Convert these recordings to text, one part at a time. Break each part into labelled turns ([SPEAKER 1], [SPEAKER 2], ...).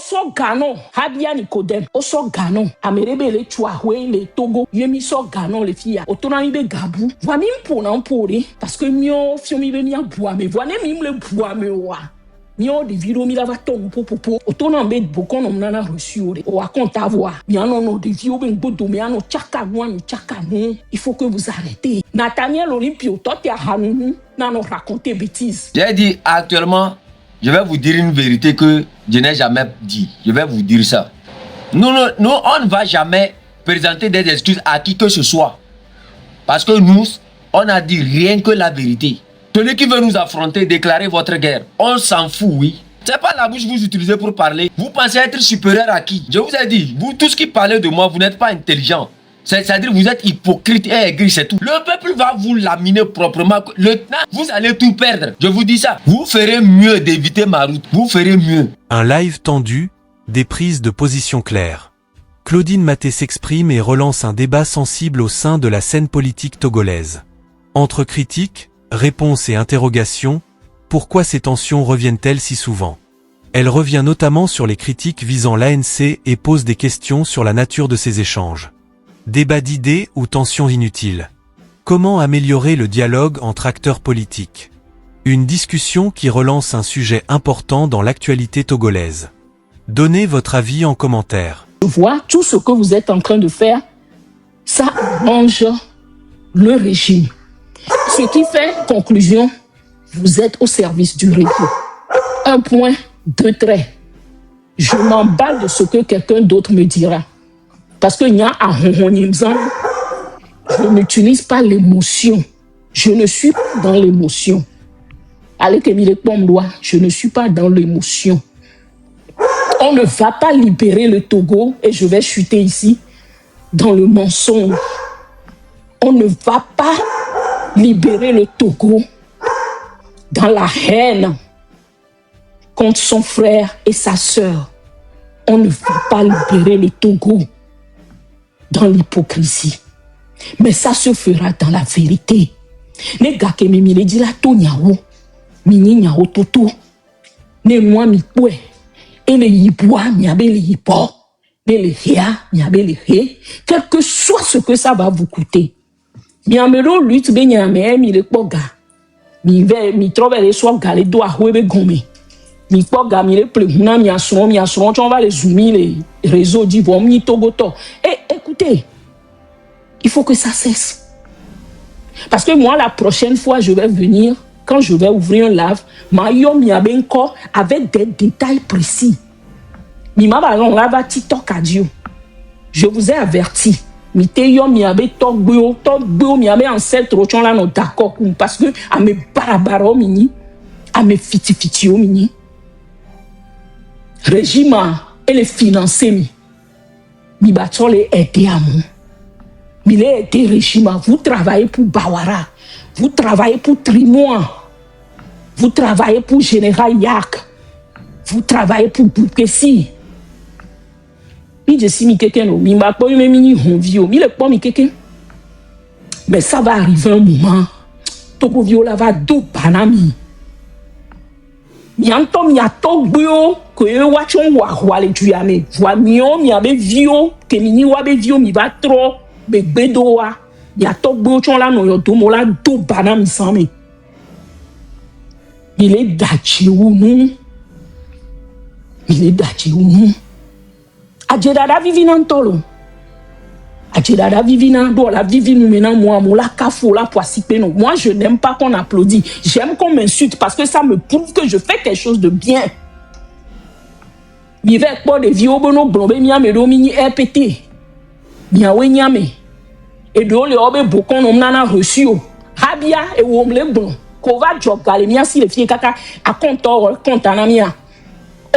[SPEAKER 1] Oso Gano, Habia Nicodem, Oso Gano, Amerebe le Chouahoué, le Togo, Yemi so Gano, les filles, Otonamibe Gabou, Voimin pour n'empori, parce que mio, Fiomibe mia boame, voine mim le boame wa. Mio de viro mi lava ton popo, Otonambe Bokon on nana reçu, ou à compte avoir, Miano de vio ben bodo, miano chaka one, chaka non, il faut que vous arrêtez. Nathaniel Olympio, toi t'es à Hanou, nano raconter bêtises.
[SPEAKER 2] J'ai dit actuellement, je vais vous dire une vérité que je n'ai jamais dit. Je vais vous dire ça. Nous, on ne va jamais présenter des excuses à qui que ce soit. Parce que nous, on a dit rien que la vérité. Celui qui veut nous affronter, déclarer votre guerre, on s'en fout, oui. C'est pas la bouche que vous utilisez pour parler. Vous pensez être supérieur à qui? Je vous ai dit, vous tous qui parlez de moi, vous n'êtes pas intelligent. C'est-à-dire vous êtes hypocrite et aigri, c'est tout. Le peuple va vous laminer proprement. Vous allez tout perdre. Je vous dis ça. Vous ferez mieux d'éviter ma route. Vous ferez mieux.
[SPEAKER 3] Un live tendu, des prises de position claires. Claudine Maté s'exprime et relance un débat sensible au sein de la scène politique togolaise. Entre critiques, réponses et interrogations, pourquoi ces tensions reviennent-elles si souvent? Elle revient notamment sur les critiques visant l'ANC et pose des questions sur la nature de ces échanges. Débat d'idées ou tensions inutiles? Comment améliorer le dialogue entre acteurs politiques? Une discussion qui relance un sujet important dans l'actualité togolaise. Donnez votre avis en commentaire.
[SPEAKER 1] Je vois tout ce que vous êtes en train de faire, ça arrange le régime. Ce qui fait conclusion, vous êtes au service du régime. Un point, deux traits. Je m'emballe de ce que quelqu'un d'autre me dira. Parce que je n'utilise pas l'émotion. Je ne suis pas dans l'émotion. Allez que je ne suis pas dans l'émotion. On ne va pas libérer le Togo et je vais chuter ici dans le mensonge. On ne va pas libérer le Togo dans la haine contre son frère et sa sœur. On ne va pas libérer le Togo dans l'hypocrisie. Mais ça se fera dans la vérité. Les gars qui me dit la to niawo, mini niawo toto, ne moi mi poe, et les yibois mi abe les yibo, les hea mi abe les he, quel que soit ce que ça va vous coûter. Mi amelo lutte be nyame mi le poga, mi trouve les soins galé doit hwebe gome. Mi poga mi le plehuna mi asron, on va les zoomer les réseaux d'Ivoire mi togoto. Et écoutez, il faut que ça cesse. Parce que moi, la prochaine fois, je vais venir, quand je vais ouvrir un live, avec des détails précis. Je vous ai averti. Parce que à mes barabaro mini, à mes fiti mini, régime et les financer mi bato les aider à moi. Il a été régime. Vous travaillez pour Bawara, vous travaillez pour Trimois, vous travaillez pour Général Yak, vous travaillez pour Boukessi. Mais ça va arriver un moment. Togo viola va do banami. Mianto miato bio que wachon wa le tuyame. Voa mio mi abe vio que mini wa be vio mi va trop. Bedoa, ya to bochon la no yo to mola do banam sami. Il est dachi ou non. Il est dachi ou non. Adjedada vivinan tolo. Adjedada vivinan do la vivinu maintenant moi mola kafo la poisipe non. Moi je n'aime pas qu'on applaudit. J'aime qu'on m'insulte parce que ça me prouve que je fais quelque chose de bien. Mi veut pas de vieux bono blombe mi amedo mini RPT. Bien oui nyame. Et de le obe bokon on nana reçu. Habia et womle bon. Ko va job galemia si les filles kaka a compteur contanamia.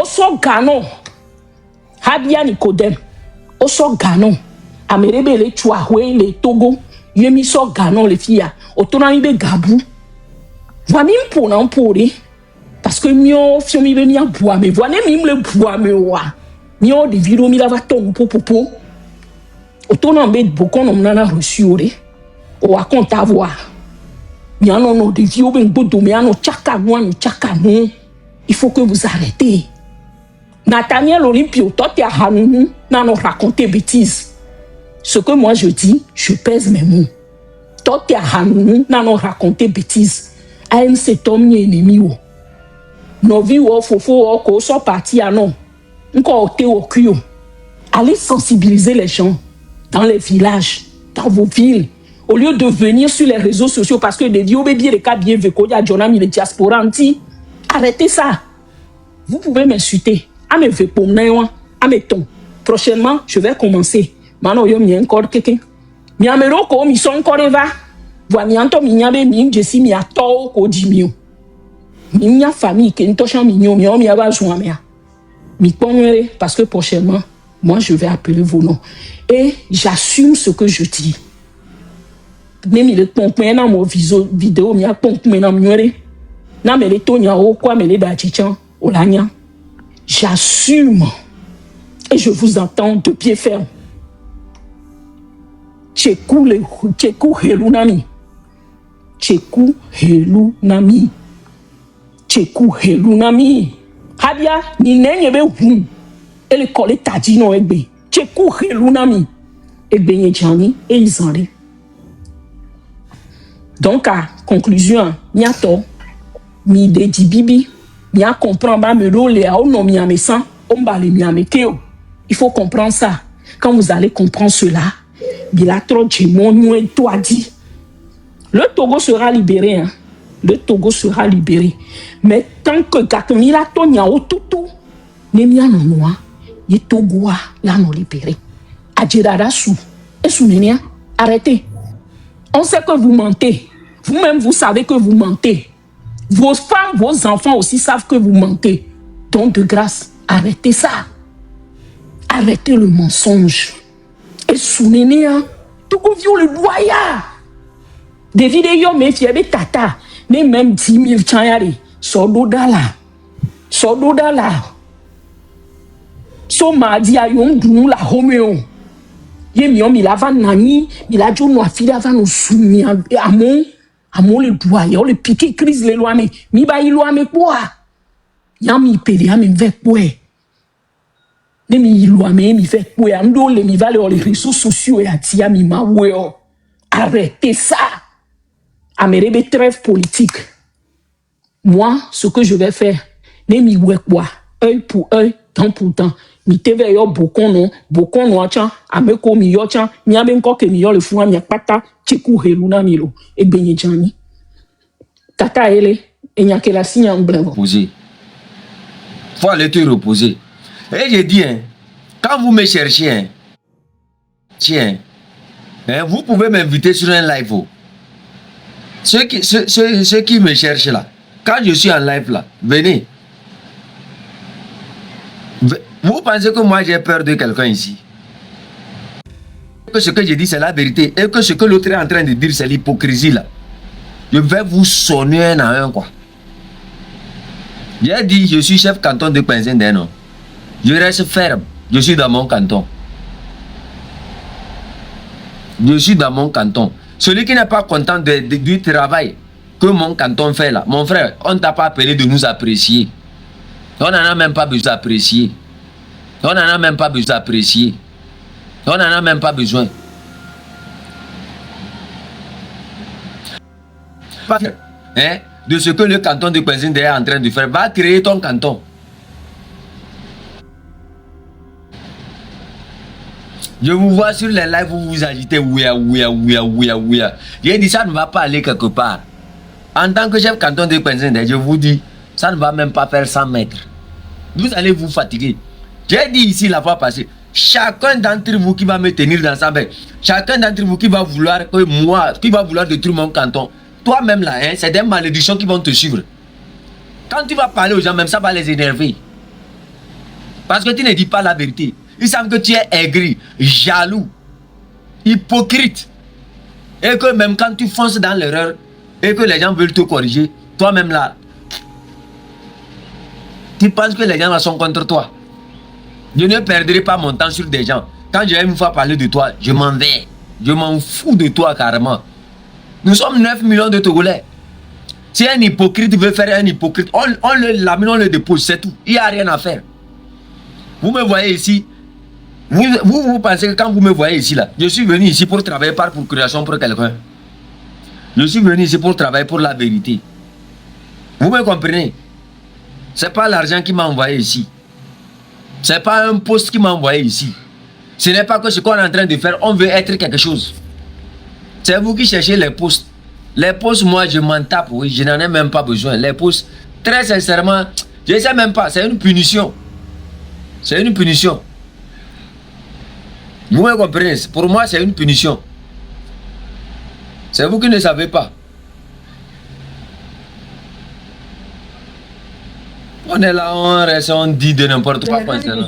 [SPEAKER 1] Oso Gano. Habia Nicodem. Oso Gano. Amerebe le Chouahoué, le Togo. Yemi so Gano les filles. Otonamibe Gabou. Voimin pour n'empori. Parce que mio fiomi be mia boame. Voine mim le boame wa. Mio de viro mi lava ton popo. Autonome bokon on nana reçu ou à compte avoir. Miano de vieux ben bodo miano chaka one chaka non. Il faut que vous arrêtez. Nathaniel Olympio, toi tu as Hanounou, non raconté bêtises. Ce que moi je dis, je pèse mes mots. Toi tu as Hanounou, non raconté bêtises. AM cet homme ni ennemi ou. Nos vies ou fofo ou ko sont partis à non. Encore au cuyo. Allez sensibiliser les gens dans les villages, dans vos villes. Au lieu de venir sur les réseaux sociaux parce que des dieux bien les cas bien vécu, il y a Jonami le diaspora anti. Arrêtez ça. Vous pouvez m'insulter. À mes vépomnes, à mes tons. Prochainement, je vais commencer. Maintenant, il y a encore quelqu'un. Mi amero ko mi son koreva. Voa mi anto mi nyabe mi jesi mi ato ko di mi. Mi nya famille ke nto chan mi nyo mi o mi aba joa mea. Mi ponere parce que prochainement, moi je vais appeler vos noms et j'assume ce que je dis. Même il est pompé dans mon vidéo mi a pompé dans miore. Na me le tonya o kwa me le da chichan olanya. J'assume et je vous entends de pied ferme. Tchekou helunami. Tchekou helunami. Tchekou helunami. Hadia ni nenyebe hum. Et le collé tadi no egbe. Tchekou helunami. Egbe yejani et izanri. Donc à conclusion, miato mi de di bibi. Il faut comprendre ça. Quand vous allez comprendre cela, le Togo sera libéré. Hein? Le Togo sera libéré. Mais tant que Gakamila Tonya Otutu, Nemia Nonoa, Ye Togoa, là non libéré. Adjiradasu, et Soumenia, arrêtez. On sait que vous mentez. Vous-même, vous savez que vous mentez. Vos femmes, vos enfants aussi savent que vous mentez. Donc, de grâce, arrêtez ça. Arrêtez le mensonge. Et souvenez, tout le vieux le doya. Des vidéos, mais fièbe tata. Mais même 10 000 chanyari. Sododala. Sododala. So mardi a yon dounou la homéo. Yemion, il a nani, il a dit no afila va nous soumis amon. Amon le doigt, le piqué crise le loin, mi ba il loin me quoi? Yam mi pele, yam mi fait quoi? Ne mi loin mi fait quoi? Ando le mi va les réseaux sociaux et atia mi ma weo. Arrêtez ça! Amérebe trêve politique. Moi, ce que je vais faire, ne mi we quoi? Œil pour œil, temps pour temps. Mi teve yo bokon no chan, ameko mi yo chan, mi abe nko ke mi yo le fuwa mi akpata, chiku heluna milo, e benye jani. Tata ele, e nyake la signe en blanc.
[SPEAKER 2] Reposer. Faut aller te reposer. Et j'ai dit, hein, quand vous me cherchez, hein, tiens, hein, vous pouvez m'inviter sur un live. Oh. Ceux qui me cherchent là, quand je suis en live là, venez. Vous pensez que moi j'ai peur de quelqu'un ici? Que ce que je dis c'est la vérité et que ce que l'autre est en train de dire c'est l'hypocrisie là. Je vais vous sonner un à un quoi. J'ai dit je suis chef canton de Penzende, non. Je reste ferme. Je suis dans mon canton. Je suis dans mon canton. Celui qui n'est pas content du travail que mon canton fait là, mon frère, on ne t'a pas appelé de nous apprécier. On n'en a même pas besoin d'apprécier. On n'en a même pas besoin d'apprécier. On n'en a même pas besoin. Hein, de ce que le canton de Penzende est en train de faire. Va créer ton canton. Je vous vois sur les lives où vous vous agitez. Ouya. J'ai dit ça ne va pas aller quelque part. En tant que chef canton de Penzende, je vous dis, ça ne va même pas faire 100 mètres. Vous allez vous fatiguer. J'ai dit ici la fois passée, chacun d'entre vous qui va me tenir dans sa main, chacun d'entre vous qui va vouloir que moi, qui va vouloir détruire mon canton, toi-même là, hein, c'est des malédictions qui vont te suivre. Quand tu vas parler aux gens, même ça va les énerver. Parce que tu ne dis pas la vérité. Ils savent que tu es aigri, jaloux, hypocrite. Et que même quand tu fonces dans l'erreur et que les gens veulent te corriger, toi-même là, tu penses que les gens là sont contre toi. Je ne perdrai pas mon temps sur des gens. Quand je vais une fois parler de toi, je m'en vais. Je m'en fous de toi carrément. Nous sommes 9 millions de Togolais. Si un hypocrite veut faire un hypocrite, on le lamine, on le dépose, c'est tout. Il n'y a rien à faire. Vous me voyez ici. Vous pensez que quand vous me voyez ici, là, je suis venu ici pour travailler par procuration pour quelqu'un. Je suis venu ici pour travailler pour la vérité. Vous me comprenez? Ce n'est pas l'argent qui m'a envoyé ici. Ce n'est pas un poste qui m'a envoyé ici. Ce n'est pas que ce qu'on est en train de faire, on veut être quelque chose. C'est vous qui cherchez les postes. Les postes, moi, je m'en tape, oui, je n'en ai même pas besoin. Les postes, très sincèrement, je ne sais même pas, c'est une punition. C'est une punition. Vous me comprenez? Pour moi, c'est une punition. C'est vous qui ne savez pas. On est là, on reste, on dit de n'importe quoi concernant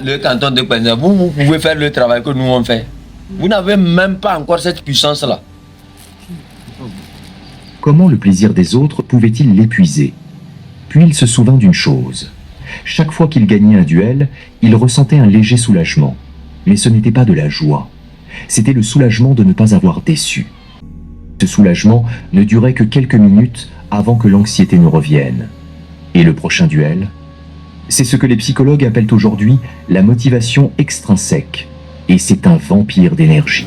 [SPEAKER 2] le canton de Kwenza. Vous pouvez faire le travail que nous on fait. Vous n'avez même pas encore cette puissance-là.
[SPEAKER 4] Comment le plaisir des autres pouvait-il l'épuiser? Puis il se souvint d'une chose. Chaque fois qu'il gagnait un duel, il ressentait un léger soulagement. Mais ce n'était pas de la joie. C'était le soulagement de ne pas avoir déçu. Ce soulagement ne durait que quelques minutes avant que l'anxiété ne revienne. Et le prochain duel? C'est ce que les psychologues appellent aujourd'hui la motivation extrinsèque. Et c'est un vampire d'énergie.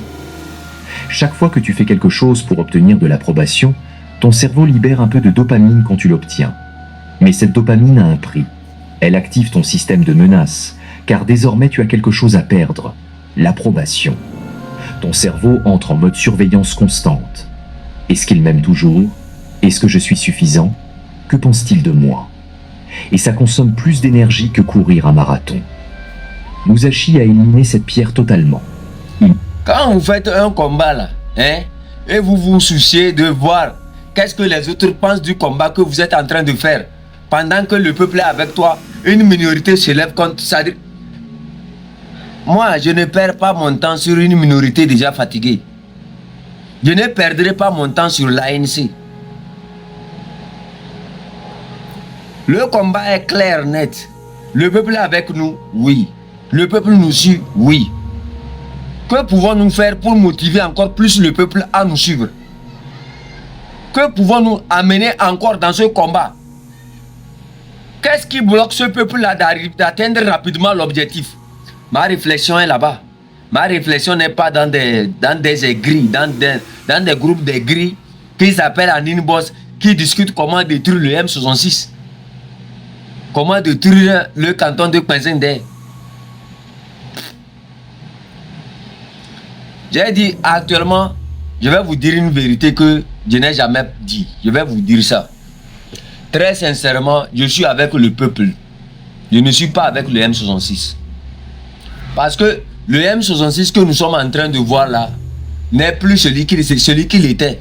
[SPEAKER 4] Chaque fois que tu fais quelque chose pour obtenir de l'approbation, ton cerveau libère un peu de dopamine quand tu l'obtiens. Mais cette dopamine a un prix. Elle active ton système de menace, car désormais tu as quelque chose à perdre, l'approbation. Ton cerveau entre en mode surveillance constante. Est-ce qu'il m'aime toujours? Est-ce que je suis suffisant? Que pense-t-il de moi? Et ça consomme plus d'énergie que courir un marathon. Musashi a éliminé cette pierre totalement.
[SPEAKER 2] Quand vous faites un combat là, et vous vous souciez de voir qu'est-ce que les autres pensent du combat que vous êtes en train de faire, pendant que le peuple est avec toi, une minorité se lève contre ça. Moi, je ne perds pas mon temps sur une minorité déjà fatiguée. Je ne perdrai pas mon temps sur l'ANC. Le combat est clair, net. Le peuple est avec nous, oui. Le peuple nous suit, oui. Que pouvons-nous faire pour motiver encore plus le peuple à nous suivre? Que pouvons-nous amener encore dans ce combat? Qu'est-ce qui bloque ce peuple-là d'atteindre rapidement l'objectif? Ma réflexion est là-bas. Ma réflexion n'est pas dans des aigris, dans des groupes d'aigris qui s'appellent en inbox, qui discutent comment détruire le M66. Comment détruire le canton de Kwenza. J'ai dit actuellement, je vais vous dire une vérité que je n'ai jamais dit. Je vais vous dire ça. Très sincèrement, je suis avec le peuple. Je ne suis pas avec le M66. Parce que le M66 que nous sommes en train de voir là n'est plus celui qu'il était.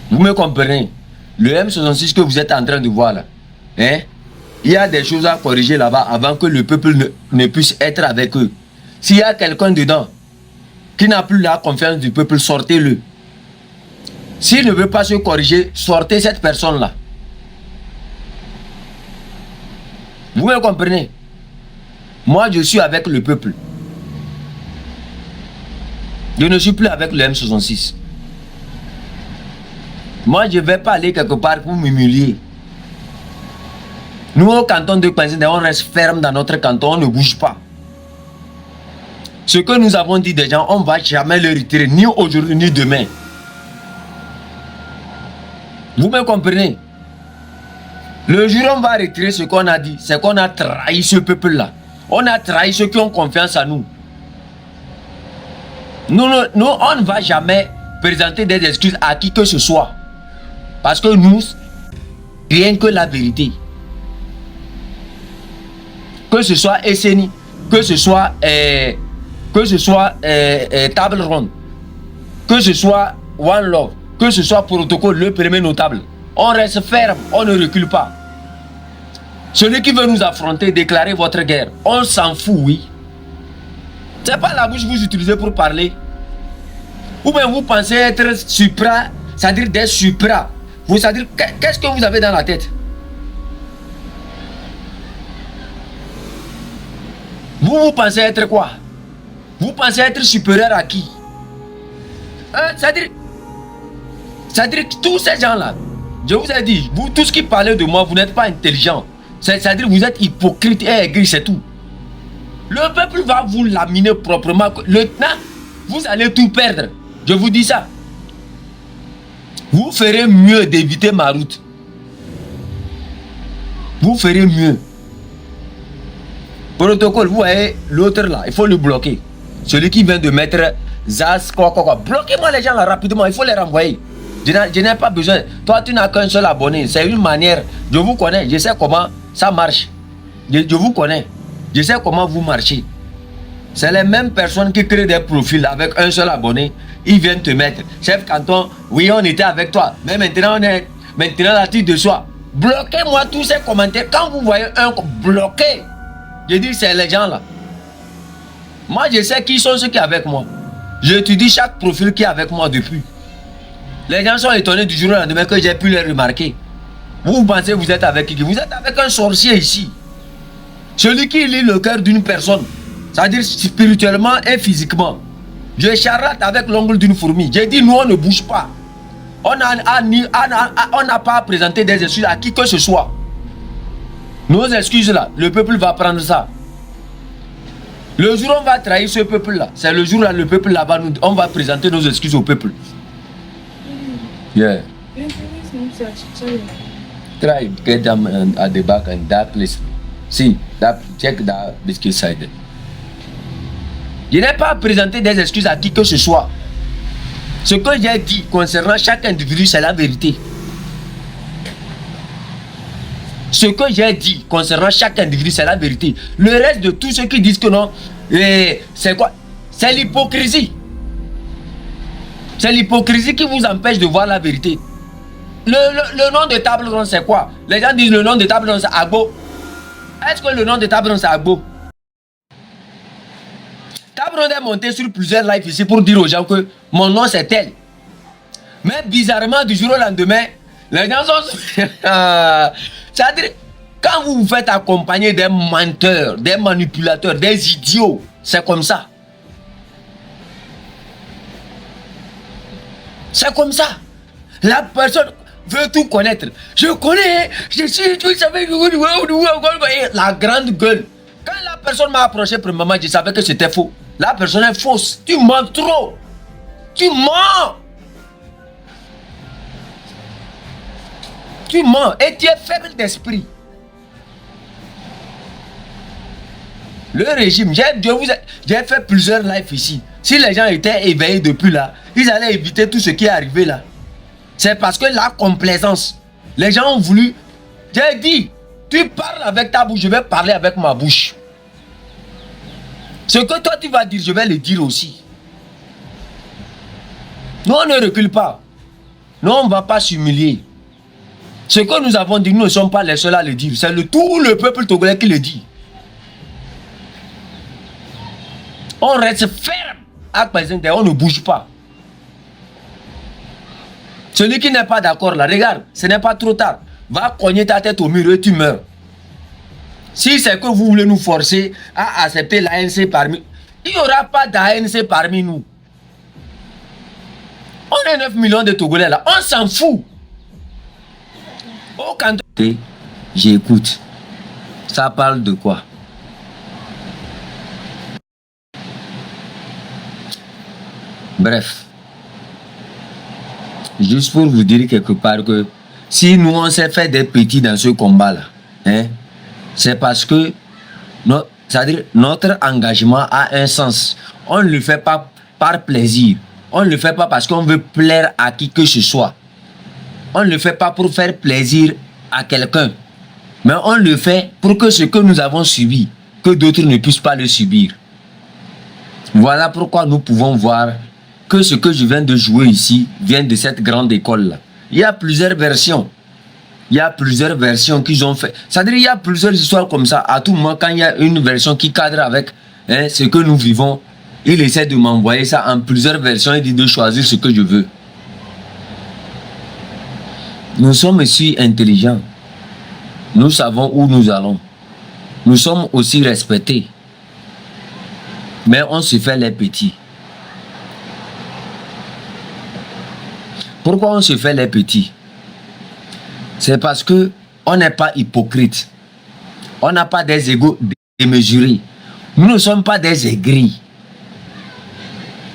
[SPEAKER 2] Vous me comprenez? Le M66 que vous êtes en train de voir là, il y a des choses à corriger là-bas avant que le peuple ne puisse être avec eux. S'il y a quelqu'un dedans qui n'a plus la confiance du peuple, sortez-le. S'il ne veut pas se corriger, sortez cette personne-là. Vous me comprenez? Moi, je suis avec le peuple. Je ne suis plus avec le M66. Moi, je ne vais pas aller quelque part pour m'humilier. Nous, au canton de Kwenza, on reste ferme dans notre canton, on ne bouge pas. Ce que nous avons dit des gens, on ne va jamais le retirer, ni aujourd'hui, ni demain. Vous me comprenez? Le jour où on va retirer ce qu'on a dit, c'est qu'on a trahi ce peuple-là. On a trahi ceux qui ont confiance en nous. Nous, on ne va jamais présenter des excuses à qui que ce soit. Parce que nous, rien que la vérité. Que ce soit SNI, que ce soit Table Ronde, que ce soit One Love, que ce soit Protocole, le premier notable. On reste ferme, on ne recule pas. Celui qui veut nous affronter, déclarer votre guerre, on s'en fout, oui. C'est pas la bouche que vous utilisez pour parler. Ou bien vous pensez être supra, c'est-à-dire des supra. C'est-à-dire, qu'est-ce que vous avez dans la tête? Vous pensez être quoi? Vous pensez être supérieur à qui? C'est-à-dire que tous ces gens-là, je vous ai dit, vous tous qui parlez de moi, vous n'êtes pas intelligents. C'est-à-dire vous êtes hypocrite et aigri, c'est tout. Le peuple va vous laminer proprement. Vous allez tout perdre. Je vous dis ça. Vous ferez mieux d'éviter ma route. Vous ferez mieux. Protocole, vous voyez l'autre là, il faut le bloquer. Celui qui vient de mettre Zaz, quoi. Bloquez-moi les gens là rapidement, il faut les renvoyer. Je n'ai pas besoin. Toi, tu n'as qu'un seul abonné. C'est une manière. Je vous connais, je sais comment ça marche. Je vous connais. Je sais comment vous marchez. C'est les mêmes personnes qui créent des profils avec un seul abonné. Ils viennent te mettre. Chef Canton, oui, on était avec toi. Mais maintenant, on est maintenant là, tu de soi. Bloquez-moi tous ces commentaires. Quand vous voyez un bloqué, je dis c'est les gens là. Moi, je sais qui sont ceux qui sont avec moi. J'étudie chaque profil qui est avec moi depuis. Les gens sont étonnés du jour au lendemain que j'ai pu les remarquer. Vous pensez que vous êtes avec qui? Vous êtes avec un sorcier ici. Celui qui lit le cœur d'une personne. C'est-à-dire spirituellement et physiquement. Je charlate avec l'ongle d'une fourmi. J'ai dit, nous, on ne bouge pas. On n'a pas présenté des excuses à qui que ce soit. Nos excuses là, le peuple va prendre ça. Le jour où on va trahir ce peuple là, c'est le jour là, le peuple là, on va présenter nos excuses au peuple. Yeah. Try get them at the back and that place. See, check that biscuit side. Je n'ai pas présenté des excuses à qui que ce soit. Ce que j'ai dit concernant chaque individu, c'est la vérité. Ce que j'ai dit concernant chaque individu, c'est la vérité. Le reste de tous ceux qui disent que non, c'est quoi? C'est l'hypocrisie. C'est l'hypocrisie qui vous empêche de voir la vérité. Le nom de table ronde, c'est quoi? Les gens disent le nom de table ronde, c'est Agbo. Est-ce que le nom de table ronde, c'est Agbo? Table ronde est monté sur plusieurs lives ici pour dire aux gens que mon nom, c'est tel. Mais bizarrement, du jour au lendemain, les gens sont... C'est-à-dire, quand vous vous faites accompagner des menteurs, des manipulateurs, des idiots, c'est comme ça. C'est comme ça. La personne veut tout connaître. Je connais, je suis, tu savais, la grande gueule. Quand la personne m'a approché premièrement, je savais que c'était faux. La personne est fausse. Tu mens trop. Tu mens. Tu mens et tu es faible d'esprit. Le régime, j'ai fait plusieurs lives ici. Si les gens étaient éveillés depuis là, ils allaient éviter tout ce qui est arrivé là. C'est parce que la complaisance, les gens ont voulu. J'ai dit, tu parles avec ta bouche, je vais parler avec ma bouche. Ce que toi tu vas dire, je vais le dire aussi. Nous on ne recule pas. Nous on ne va pas s'humilier. Ce que nous avons dit, nous ne sommes pas les seuls à le dire. C'est tout le peuple togolais qui le dit. On reste ferme. On ne bouge pas. Celui qui n'est pas d'accord là, regarde, ce n'est pas trop tard. Va cogner ta tête au mur et tu meurs. Si c'est que vous voulez nous forcer à accepter l'ANC parmi... Il n'y aura pas d'ANC parmi nous. On est 9 millions de Togolais là, on s'en fout. Au canton... J'écoute. Ça parle de quoi? Bref. Juste pour vous dire quelque part que si nous on s'est fait des petits dans ce combat là, hein, c'est parce que c'est-à-dire notre engagement a un sens. On ne le fait pas par plaisir. On ne le fait pas parce qu'on veut plaire à qui que ce soit. On ne le fait pas pour faire plaisir à quelqu'un. Mais on le fait pour que ce que nous avons subi, que d'autres ne puissent pas le subir. Voilà pourquoi nous pouvons voir que ce que je viens de jouer ici vient de cette grande école-là. Il y a plusieurs versions. Il y a plusieurs versions qu'ils ont fait. C'est-à-dire il y a plusieurs histoires comme ça. À tout moment, quand il y a une version qui cadre avec ce que nous vivons, il essaie de m'envoyer ça en plusieurs versions et dit de choisir ce que je veux. Nous sommes aussi intelligents. Nous savons où nous allons. Nous sommes aussi respectés. Mais on se fait les petits. Pourquoi on se fait les petits? C'est parce que on n'est pas hypocrite. On n'a pas des égos démesurés. Nous ne sommes pas des aigris.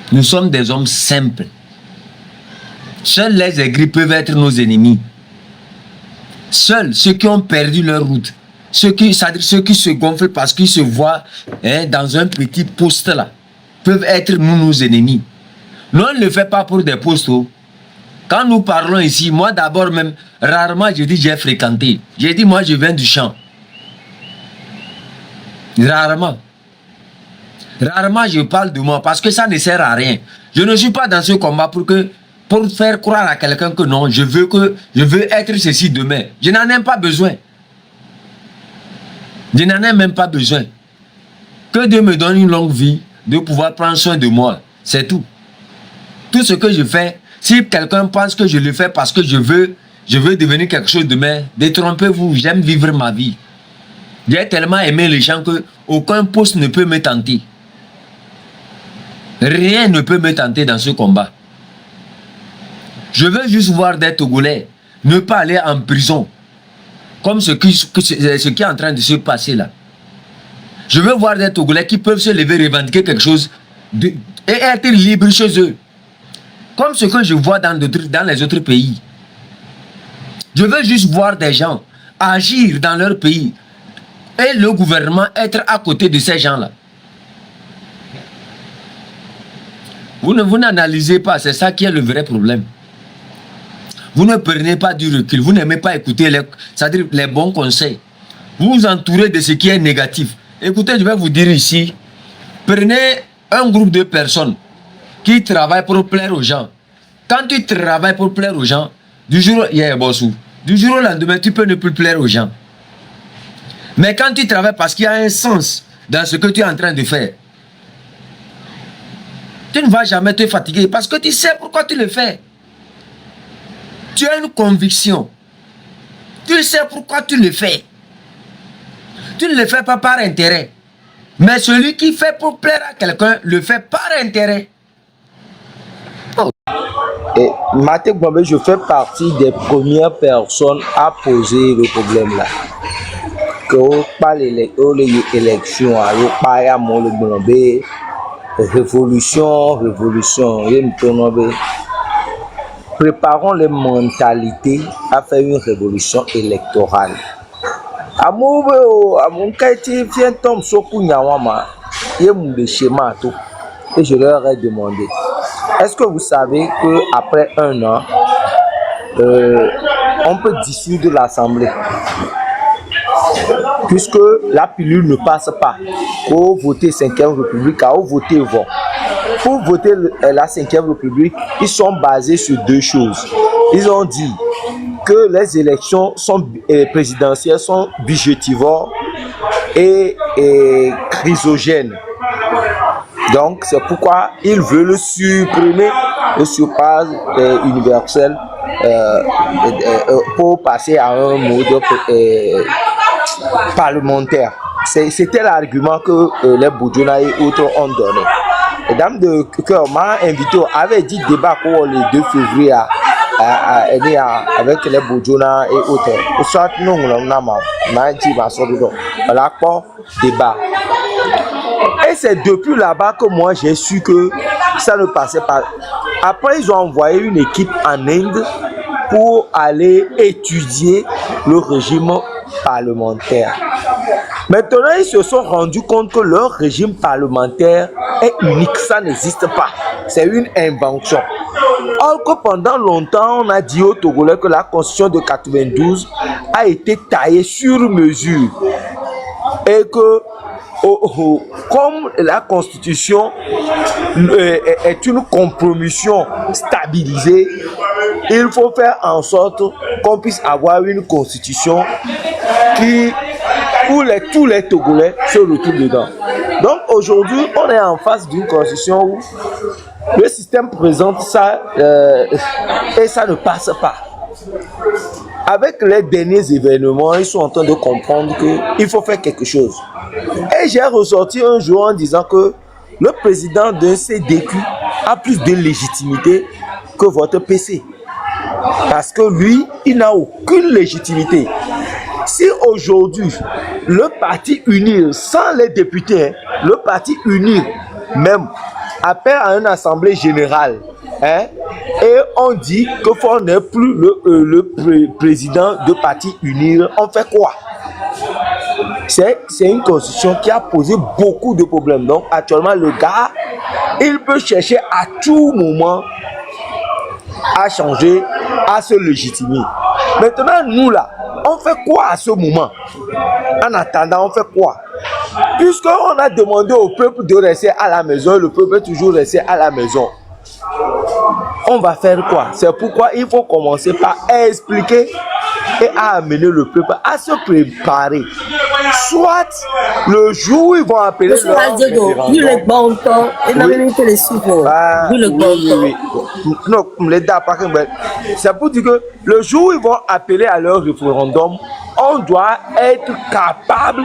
[SPEAKER 2] Nous sommes des hommes simples. Seuls les aigris peuvent être nos ennemis. Seuls ceux qui ont perdu leur route, c'est-à-dire ceux qui se gonflent parce qu'ils se voient dans un petit poste là, peuvent être nos ennemis. Nous, on ne le fait pas pour des postes. Quand nous parlons ici, moi d'abord même, rarement je dis j'ai fréquenté. J'ai dit moi je viens du champ. Rarement. Rarement je parle de moi parce que ça ne sert à rien. Je ne suis pas dans ce combat pour faire croire à quelqu'un que non, je veux être ceci demain. Je n'en ai pas besoin. Je n'en ai même pas besoin. Que Dieu me donne une longue vie, de pouvoir prendre soin de moi. C'est tout. Tout ce que je fais, si quelqu'un pense que je le fais parce que je veux devenir quelque chose demain, détrompez-vous, j'aime vivre ma vie. J'ai tellement aimé les gens que aucun poste ne peut me tenter. Rien ne peut me tenter dans ce combat. Je veux juste voir des Togolais ne pas aller en prison. Comme ce qui est en train de se passer là. Je veux voir des Togolais qui peuvent se lever, revendiquer quelque chose et être libres chez eux. Comme ce que je vois dans les autres pays. Je veux juste voir des gens agir dans leur pays et le gouvernement être à côté de ces gens-là. Vous n'analysez pas, c'est ça qui est le vrai problème. Vous ne prenez pas du recul, vous n'aimez pas écouter c'est-à-dire les bons conseils. Vous vous entourez de ce qui est négatif. Écoutez, je vais vous dire ici, prenez un groupe de personnes qui travaillent pour plaire aux gens. Quand tu travailles pour plaire aux gens, du jour au lendemain, tu peux ne plus plaire aux gens. Mais quand tu travailles parce qu'il y a un sens dans ce que tu es en train de faire, tu ne vas jamais te fatiguer parce que tu sais pourquoi tu le fais. Tu as une conviction. Tu sais pourquoi tu le fais. Tu ne le fais pas par intérêt. Mais celui qui fait pour plaire à quelqu'un, le fait par intérêt.
[SPEAKER 5] Et Maté Gombe, je fais partie des premières personnes à poser le problème là. Que on parle l'élection, on parle à mon le révolution, préparons les mentalités à faire une révolution électorale. À mon quartier, vient Tom Sokou Nyawama, il y a mon schéma tout. Et je leur ai demandé, est-ce que vous savez qu'après un an, on peut dissoudre l'Assemblée? Puisque la pilule ne passe pas. Pour voter 5e République, à voter vont. Pour voter la 5e République, ils sont basés sur deux choses. Ils ont dit que les élections présidentielles sont budgétivores et chrysogènes. Donc, c'est pourquoi ils veulent supprimer le surpasse universel pour passer à un mode parlementaire. C'était l'argument que les Boudjouna et autres ont donné. Les dames de cœur m'a invité, avait dit débat pour le 2 février avec les Boudjouna et autres. Soit nous, on a pas débat. Et c'est depuis là-bas que moi j'ai su que ça ne passait pas. Après, ils ont envoyé une équipe en Inde pour aller étudier le régime parlementaire. Maintenant, ils se sont rendus compte que leur régime parlementaire est unique, ça n'existe pas. C'est une invention. Or que pendant longtemps, on a dit aux Togolais que la constitution de 92 a été taillée sur mesure. Et que comme la constitution est une compromission stabilisée, il faut faire en sorte qu'on puisse avoir une constitution où tous les Togolais se retrouvent dedans. Donc aujourd'hui, on est en face d'une constitution où le système présente ça et ça ne passe pas. Avec les derniers événements, ils sont en train de comprendre qu'il faut faire quelque chose. Et j'ai ressorti un jour en disant que le président d'un CDQ a plus de légitimité que votre PC. Parce que lui, il n'a aucune légitimité. Si aujourd'hui, le parti unir, sans les députés, hein, le parti unir, même, appelle à une assemblée générale, hein, et on dit que faut n'est plus le président de parti unir, on fait quoi? C'est une constitution qui a posé beaucoup de problèmes. Donc actuellement, le gars, il peut chercher à tout moment à changer, à se légitimer. Maintenant, nous là, on fait quoi à ce moment? En attendant, on fait quoi? Puisqu'on a demandé au peuple de rester à la maison, le peuple est toujours resté à la maison. On va faire quoi? C'est pourquoi il faut commencer par expliquer et à amener le peuple à se préparer. Soit le jour où ils vont appeler le c'est pour dire que le jour où ils vont appeler à leur référendum, on doit être capable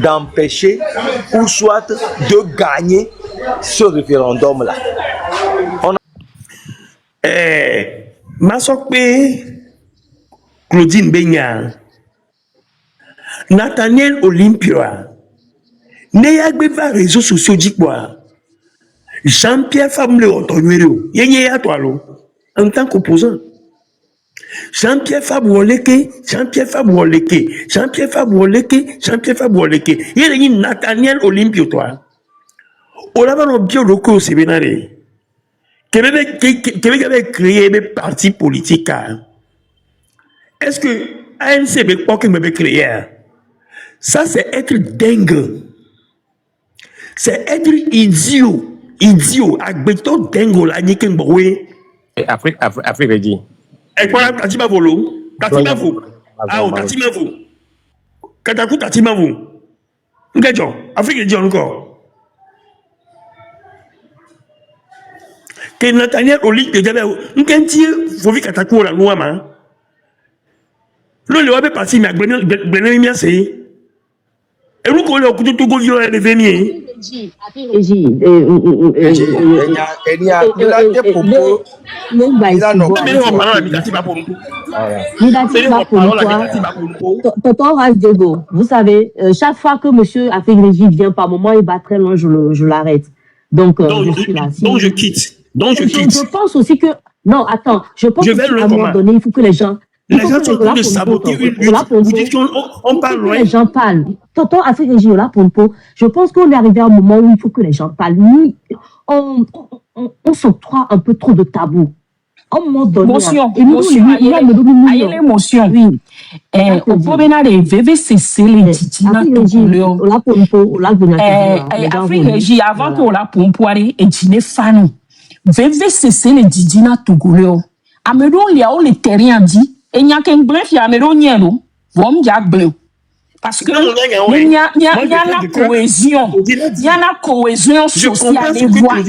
[SPEAKER 5] d'empêcher ou soit de gagner ce référendum-là.
[SPEAKER 6] Masokpe Claudine Benya Nathaniel Olympia Neyagbe va réseaux sociaux dit quoi Jean-Pierre Famble Otonuero Yenye ya toalo en tant qu'opposant Jean-Pierre Fabouoleke Yenye Nathaniel Olympia toi Olava no bio loko sebenare Québec avait créé des partis politiques. Est-ce que ANC avait créé? Ça, c'est être dingue. C'est être idiot. Agbeto dingue la niken bowe.
[SPEAKER 7] Afrique dit.
[SPEAKER 6] Et quoi, Tatima Volo? Tatima Volo. Ah, Tatima Volo. Kataku Tatima Volo. Ngejo, Afrique dit encore. Que Nathaniel Olympia déjà faut vite Kataku la loi man. Le avait parti mais Benin bien c'est. Et nous qu'on a couteau Togo viol et venir.
[SPEAKER 8] Vous savez, chaque fois que monsieur Afrique Régie vient par moment, il va très loin, je l'arrête. Donc, je suis là.
[SPEAKER 6] Donc, je quitte.
[SPEAKER 8] Je pense aussi que... Non, attends. Je pense qu'à un moment donné, il faut que les gens...
[SPEAKER 6] Les gens sont en train de saboter une lutte. Vous dites qu'on parle loin.
[SPEAKER 8] Les gens parlent. Tonton Afrique Régie, là, Pompo, je pense qu'on est arrivé à un moment où il faut que les gens parlent. Nous, on s'octroie un peu trop de tabous. À un moment donné...
[SPEAKER 1] L'émotion. Oui. Au Bobena de VVCC, les titina Togoleo. Afrique Régie, avant qu'on la pompoire et dîner fanou. VVCC, les titina Togoleo. Améron, il y a les terriens dit, et il n'y a qu'un bref, il y a Améron Nielo, vom Jack Bleu. Parce que il y a la cohésion. Il y a la cohésion sociale. Et voilà,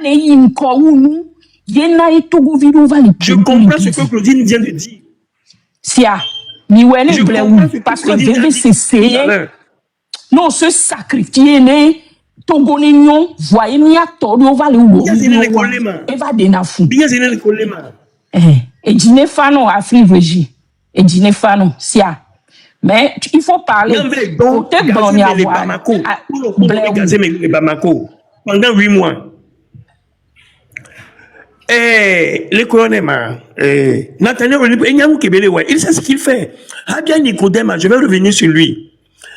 [SPEAKER 1] les Inkoounou.
[SPEAKER 6] Je comprends ce que Claudine vient de dire.
[SPEAKER 1] Parce que VVCC, non, se sacrifier, les Togolais, voyez, il y a tout, on va le va dénafou. Et dîner fano, Afrique Régie. Et dîner fano, sia. Mais il faut parler. Peut-être qu'on y a
[SPEAKER 6] pendant 8 mois. Le colonel, Nathaniel Olympia, il sait ce qu'il fait. Habia Nicodème, je vais revenir sur lui.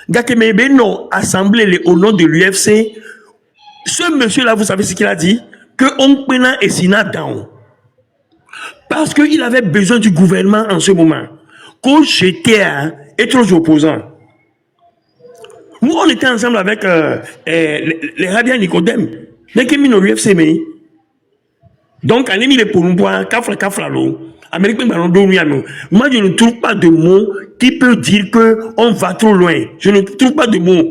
[SPEAKER 6] Gakemebe non, assemblée au nom de l'UFC. Ce monsieur-là, vous savez ce qu'il a dit? Que on pena et Sina down. Parce qu'il avait besoin du gouvernement en ce moment. Quand j'étais et trop opposants. Nous, on était ensemble avec les Habia Nicodème. Dès qu'il m'a l'UFC, mais. Donc, on a mis les pourboires, kafla, Amérique, moi, je ne trouve pas de mots qui peut dire qu'on va trop loin. Je ne trouve pas de mots.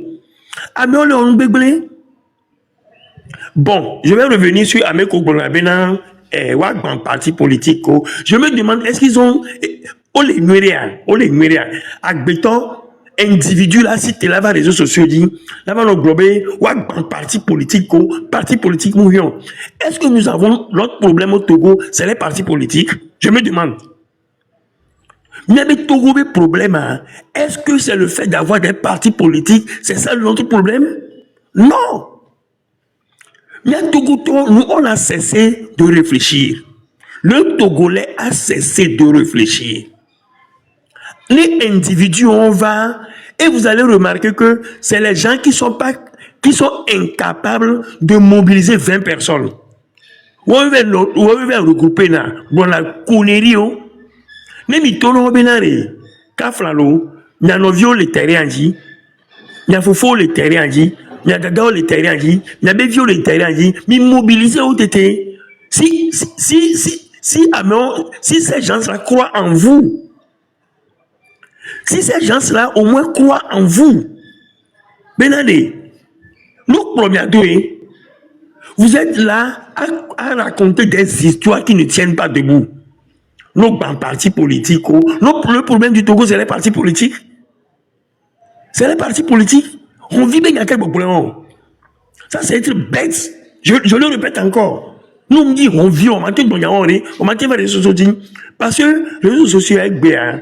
[SPEAKER 6] Bon, je vais revenir sur Ameko Bonabena, Wagban, parti politique. Je me demande, est-ce qu'ils ont, les Nuéria, Agbeton, individu là, si tu là, les réseaux sociaux, dit, là, on a globé, Wagban, parti politique, mourion. Est-ce que nous avons l'autre problème au Togo, c'est les partis politiques? Je me demande. Mais le Togo, le problème, hein, est-ce que c'est le fait d'avoir des partis politiques? C'est ça notre problème? Non. Mais le Togo, nous, on a cessé de réfléchir. Le Togolais a cessé de réfléchir. Les individus, on va, et vous allez remarquer que c'est les gens qui sont incapables de mobiliser 20 personnes. On va regrouper dans la connerie. Même si on a Kaflalo, il y a nos le terrain, il y a Fofo le terrain, il y a Gaga le terrain, il y a Bévio le terrain, mais mobiliser au TT. Si ces gens-là croient en vous, si ces gens-là au moins croient en vous, Benadé, nous, première deux, vous êtes là à raconter des histoires qui ne tiennent pas debout. Nos partis politiques, le problème du Togo, c'est les partis politiques. C'est les partis politiques. On vit bien à quel problème. Ça, c'est être bête. Je le répète encore. Nous, on dit, on vit, on maintient vers les réseaux sociaux. Parce que les réseaux sociaux, avec bien,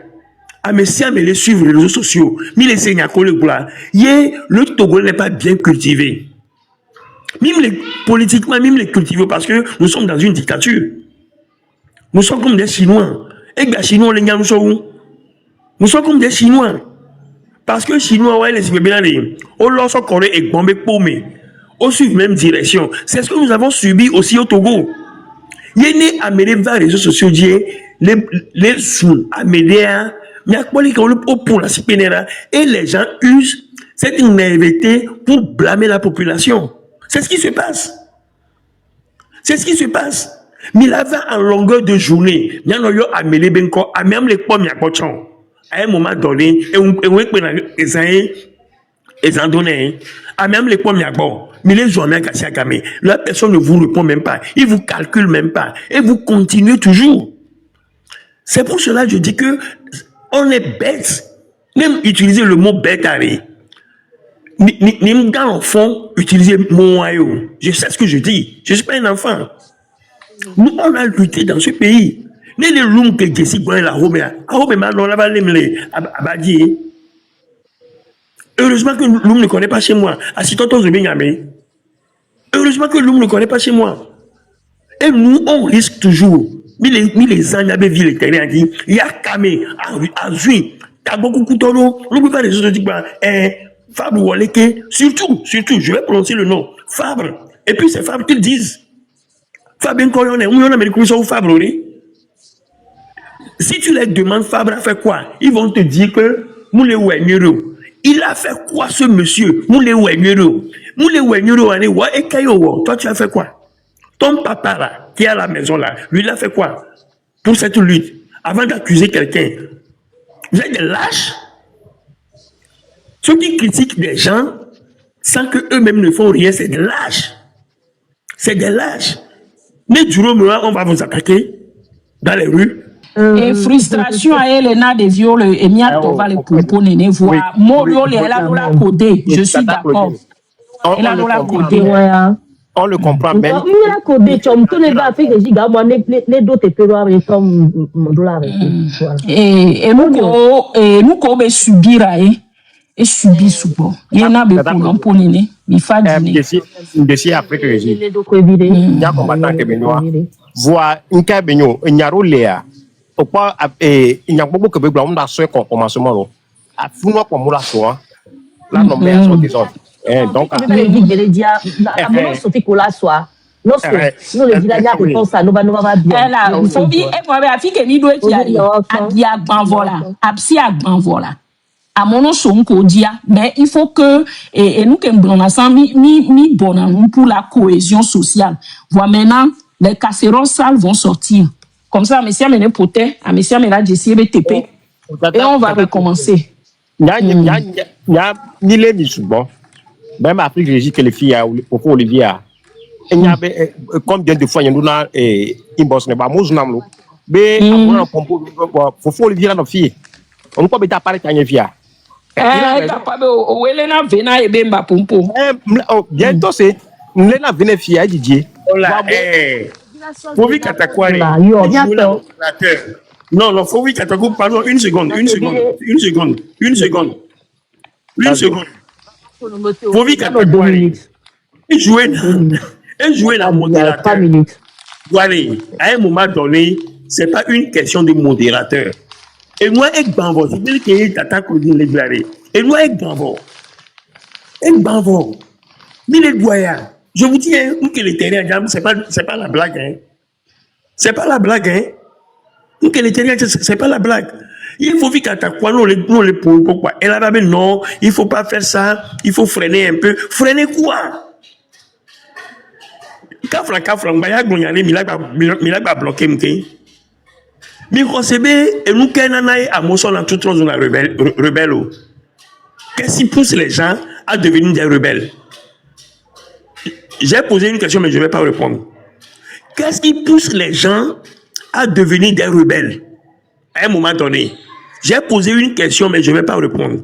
[SPEAKER 6] à mes siens, mais les suivre les réseaux sociaux, mais les seigneurs, le Togo n'est pas bien cultivé. Même politiquement, même les cultiver, parce que nous sommes dans une dictature. Nous sommes comme des Chinois. Et les Chinois, les gars, nous sommes où? Nous sommes comme des Chinois. Parce que les Chinois, ouais, les Sibébiens, on leur sort Corée et Bombé paumé. On suit la même direction. C'est ce que nous avons subi aussi au Togo. Il y a des Amédés vers les réseaux sociaux, les sous Amédés, mais à quoi pour la Sipénéra, et les gens usent cette naïveté pour blâmer la population. C'est ce qui se passe. C'est ce qui se passe. Mais là, en longueur de journée, il y a un Amédé Benko, à même les pommes, il y a pas de chance. À un moment donné, et on en donné, à même les pommes, il y a bon. Mais les journées, la personne ne vous répond même pas. Il vous calcule même pas. Et vous continuez toujours. C'est pour cela que je dis que on est bête. Même utiliser le mot bête, ni gars enfant utiliser mon royaume. Je sais ce que je dis. Je ne suis pas un enfant. Nous, on a lutté dans ce pays. Les loups que Jessie Gouin la Romea. On l'a les abadi. Heureusement que l'homme ne connaît pas chez moi. Heureusement que l'homme ne connaît pas chez moi. Et nous, on risque toujours. Mais les ans, il y avait vu les terrains, il y a Kamé, à Zui, t'as beaucoup de couteaux, l'on peut pas les autres dire, Fabre Waleke, surtout, je vais prononcer le nom, Fabre. Et puis c'est Fabre qu'ils disent. Fabre, on a mis le Fabre, si tu les demandes, Fabre a fait quoi? Ils vont te dire que Moulé Ouenuro. Il a fait quoi ce monsieur? Moulé Ouenuro. Moulé Ouenuro, et Kayo, toi tu as fait quoi? Ton papa là, qui est à la maison là, lui il a fait quoi? Pour cette lutte, avant d'accuser quelqu'un. Vous êtes des lâches. Ceux qui critiquent des gens sans qu'eux-mêmes ne font rien, c'est des lâches. C'est des lâches. Mais du moment on va vous attaquer dans les rues.
[SPEAKER 1] Et frustration à elle, n'a des viols et miato va les composer, ne voir. Morio, elle a la codé. Je suis d'accord. Elle a la codé.
[SPEAKER 7] On le comprend même.
[SPEAKER 8] Oui, la codé, tu me connais pas, fait que j'ai gardé les deux péroires et comme dollar. Et nous, comme subir, et subir souvent. Il y en a beaucoup pour l'année. Il faut dire.
[SPEAKER 7] D'ici après que j'ai. Il y a combattant que Benoît. Voir un cas Benoît, il y a Roléa. Pourquoi il y a beaucoup de gens qui ont fait un commencement. À fond, comme on l'a soit. Là, non, mais sont des autres. Donc,
[SPEAKER 1] à mon son codia, mais il faut que et nous qui sommes ensemble mi bon pour la cohésion sociale. Voilà maintenant les casseroles sales vont sortir. Comme ça, monsieur mené poté, à monsieur mené Jessie BTP et on va recommencer.
[SPEAKER 7] Ni les musulmans, même Afrique Régie que les filles pour Olivier. Il y a combien de fois il y a une bosse ne pas mousnam lo. Mais on pompo faut Olivier la fille. On peut pas parler quand il vient.
[SPEAKER 1] Capable o Elena Vena et Bemba Pompo.
[SPEAKER 7] Bientôt c'est Elena Vena fille à Didier.
[SPEAKER 6] Pour lui Katakwari, Non, non, faut oui, Katakou, pardon, une seconde. Faut oui, Katakou, et jouer la modérateur.
[SPEAKER 8] 3 minutes.
[SPEAKER 6] Voilà, à un moment donné, c'est pas une question de modérateur. Et moi, avec Banvo, c'est dire que Tata Claudine les déclaré. Et moi, avec Banvo, mais les doyens, je vous dis, hein, que les terrains, c'est pas la blague, hein. C'est pas la blague, hein. Que les terrains, c'est pas la blague. Il faut vite qu'à quoi nous les pourquoi. Et là, non, il faut pas faire ça, il faut freiner un peu. Freiner quoi? Kafra, mbaya gonyale, milagba bloqué, m'ké. Mais recevez, et nous, qu'est-ce à Mosson dans toute zone rebelle. Qu'est-ce qui pousse les gens à devenir des rebelles? J'ai posé une question, mais je ne vais pas répondre. Qu'est-ce qui pousse les gens à devenir des rebelles? À un moment donné, j'ai posé une question, mais je ne vais pas répondre.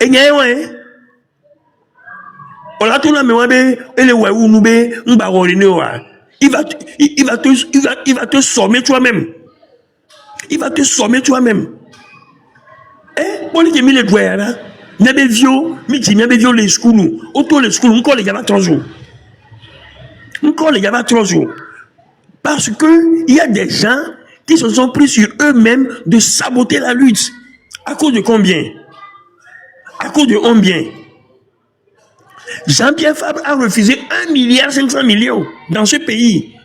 [SPEAKER 6] Et il y a un, on a tout la mémoire, et le waouh, nous, il va te sommer toi-même. Il va te sommer toi-même. Eh, pour les mis les doigts là, n'avez vieux, mais tu n'avez vieux les schools, autour les schools, encore les gars 3 jours. Encore les gars 3 jours. Parce que il y a des gens qui se sont pris sur eux-mêmes de saboter la lutte. À cause de combien? À cause de combien? Jean-Pierre Fabre a refusé 1,5 milliard dans ce pays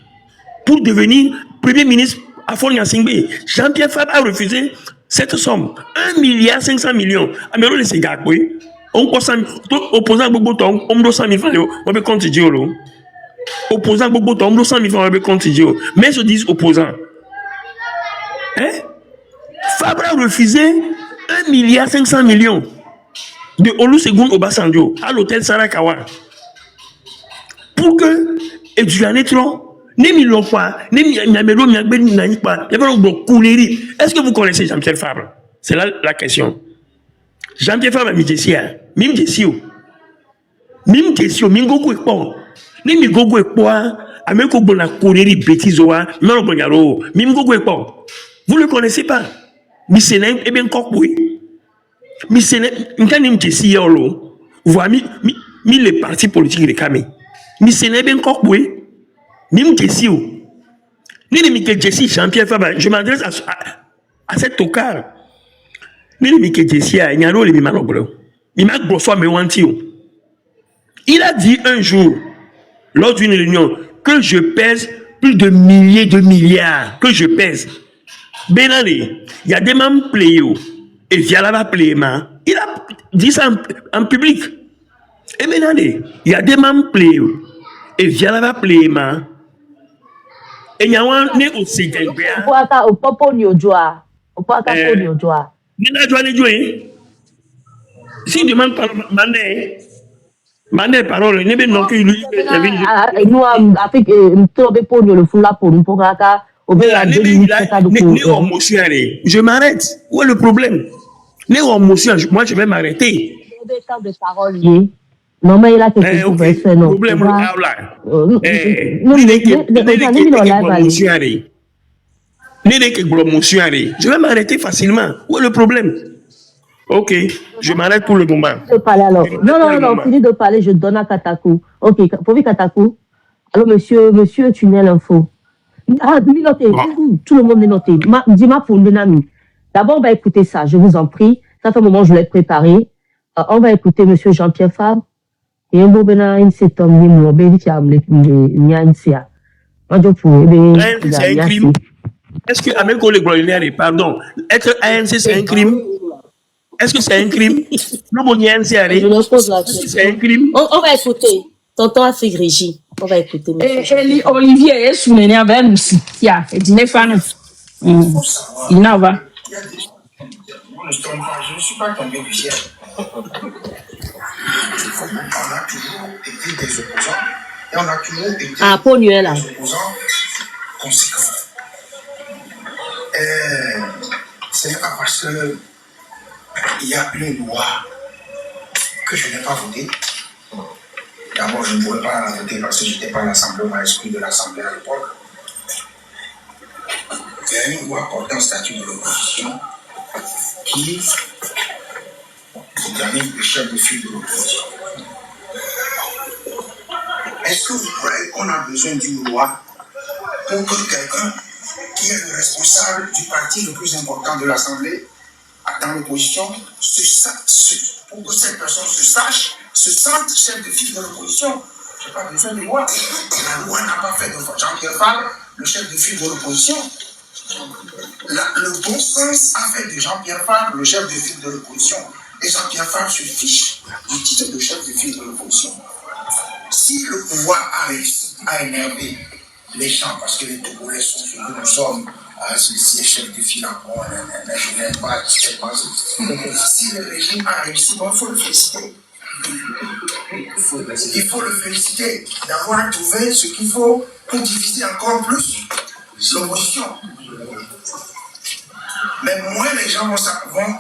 [SPEAKER 6] pour devenir Premier ministre à Fonia-Singbe. Jean-Pierre Fabre a refusé cette somme. 1,5 milliard. Alors, les gars, oui. On peut opposant beaucoup on doit 100 000 francs, on peut continuer. Opposant beaucoup on doit 100 000 francs, on peut continuer. Mais je dis opposant. Hein? Fabre a refusé 1,5 milliard de Olusegun Obasanjo à l'hôtel Sarakawa pour que est-ce que vous connaissez Jean-Pierre Fabre? C'est là la question. Jean-Pierre Fabre Mime vous le connaissez pas? Missénen et bien oui. Missénen voit mis les partis politiques de Kamé. Missénen bien oui. Mime Jessie. Jean-Pierre Fabre, je m'adresse à cet tocard. Il a dit un jour, lors d'une réunion, que je pèse plus de milliers de milliards, que je pèse. Benale, il y a des membres pléo, et Vialava pléma. Il a dit ça en public. Et Benale, il y a des membres pléo, et Vialava pléma. Et il y a un né aussi. Si demande par Mané parole, ne be non que lui
[SPEAKER 8] nous avec le fou là pour nous pour
[SPEAKER 6] je m'arrête. Où est le problème? Moi je vais m'arrêter.
[SPEAKER 8] Non mais il a quelque chose à faire non.
[SPEAKER 6] Problème là. Je vais m'arrêter facilement. Où est le problème? Ok, je m'arrête pour le moment.
[SPEAKER 8] Non, fini de parler, je donne à Katakou. Ok, pour Katakou. Alors, monsieur Tunnel Info. Ah, notez, tout le monde est noté. Dis-moi pour le Nami. D'abord, on va écouter ça, je vous en prie. Ça fait un moment, je l'ai préparé. On va écouter monsieur Jean-Pierre Fabre. Et un beau bénin, c'est un mime, c'est un
[SPEAKER 6] crime. Est-ce que, avec les pardon, être ANC, c'est un crime? Est-ce que c'est un crime?
[SPEAKER 8] Je me pose la question.
[SPEAKER 6] C'est un crime?
[SPEAKER 8] On va écouter. Tonton Afrique Régie. On va écouter.
[SPEAKER 1] Olivier est soumené avec nous. Il ne va.
[SPEAKER 9] Je ne suis pas tombé du ciel. On a toujours été des opposants et on a toujours été des opposants conséquents. Ce n'est pas parce qu'il y a une loi que je n'ai pas votée. D'abord, je ne pouvais pas la voter parce que je n'étais pas à l'Assemblée, on m'a exclu de l'Assemblée à l'époque. y a une loi portant statut de l'opposition qui organise le chef de file de l'opposition. Est-ce que vous croyez qu'on a besoin d'une loi pour que quelqu'un qui est le responsable du parti le plus important de l'Assemblée dans l'opposition, pour que cette personne se sente chef de file de l'opposition? Je n'ai pas besoin de loi. La loi n'a pas fait de Jean-Pierre Fabre le chef de file de l'opposition. Le bon sens a fait de Jean-Pierre Fabre le chef de file de l'opposition. Et Jean-Pierre Fabre se fiche du titre de chef de file de l'opposition. Si le pouvoir a réussi à énerver les gens, parce que les Togolais sont ce que nous sommes, celui-ci est chef de file encore, je n'aime pas, si le régime a réussi, bon, il faut le féliciter. Il faut le féliciter d'avoir trouvé ce qu'il faut pour diviser encore plus l'opposition. Mais moins les gens vont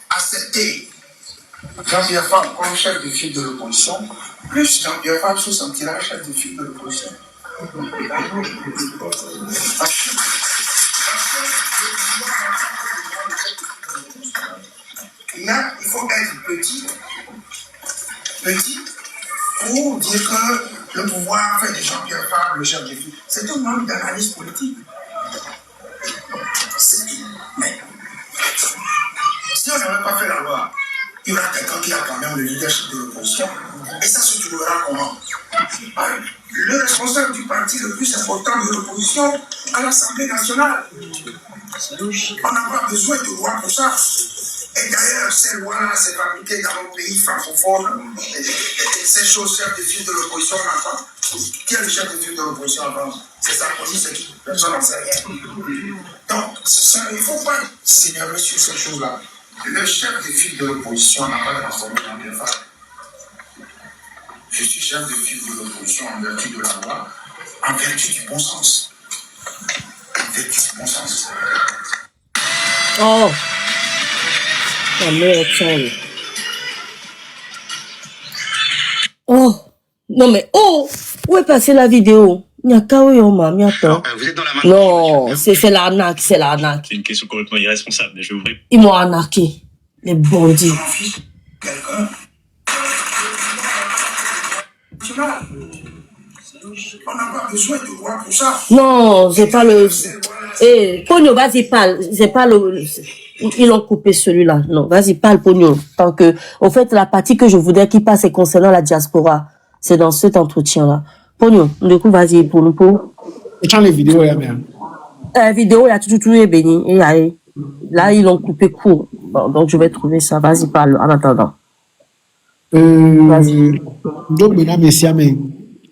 [SPEAKER 9] accepter Jean-Pierre Fabre comme chef de file de l'opposition, plus Jean-Pierre Fabre se sentira chef de file de l'opposition. Il faut être petit pour dire que le pouvoir fait de Jean-Pierre Fabre le chef de file. C'est un manque d'analyse politique. C'est tout. Mais si on n'avait pas fait la loi, il y aura quelqu'un qui a quand même le leadership de l'opposition. Et ça se trouvera comment? Le responsable du parti le plus important de l'opposition à l'Assemblée nationale. On n'a pas besoin de loi pour ça. Et d'ailleurs, ces lois-là, c'est fabriqué dans nos pays francophones. Et ces choses, chef de file de l'opposition, on n'a pas. Qui est le chef de file de l'opposition en France? C'est Sarkozy, c'est qui? Personne n'en sait rien. Donc, il ne faut pas s'énerver sur ces choses-là. Le chef de file de l'opposition n'a pas transformé Jean-Pierre Fabre. Je suis chef de file de l'opposition en vertu de la loi, en vertu du bon sens. En vertu du bon sens.
[SPEAKER 8] Oh, la mère est oh, non mais oh, où est passée la vidéo? Vous êtes dans la non, c'est l'arnaque, c'est l'arnaque.
[SPEAKER 10] C'est une question complètement irresponsable, mais je vais ouvrir.
[SPEAKER 8] Ils m'ont arnaqué, les bandits.
[SPEAKER 9] Quelqu'un. On n'a pas besoin de loi pour ça.
[SPEAKER 8] Non, c'est pas le. Eh, Pogno, vas-y, parle. C'est pas le. Ils ont coupé celui-là. Non, vas-y, parle, Pogno. Tant que, au fait, la partie que je voudrais qu'il passe est concernant la diaspora. C'est dans cet entretien-là. Pogno, du coup, vas-y, pour nous, pour.
[SPEAKER 11] Et quand les vidéos, il y a bien.
[SPEAKER 8] Vidéo, il y a tout béni. Et là, ils l'ont coupé court. Bon, donc, je vais trouver ça. Vas-y, parle, en attendant.
[SPEAKER 11] Donc, mesdames, messieurs, mais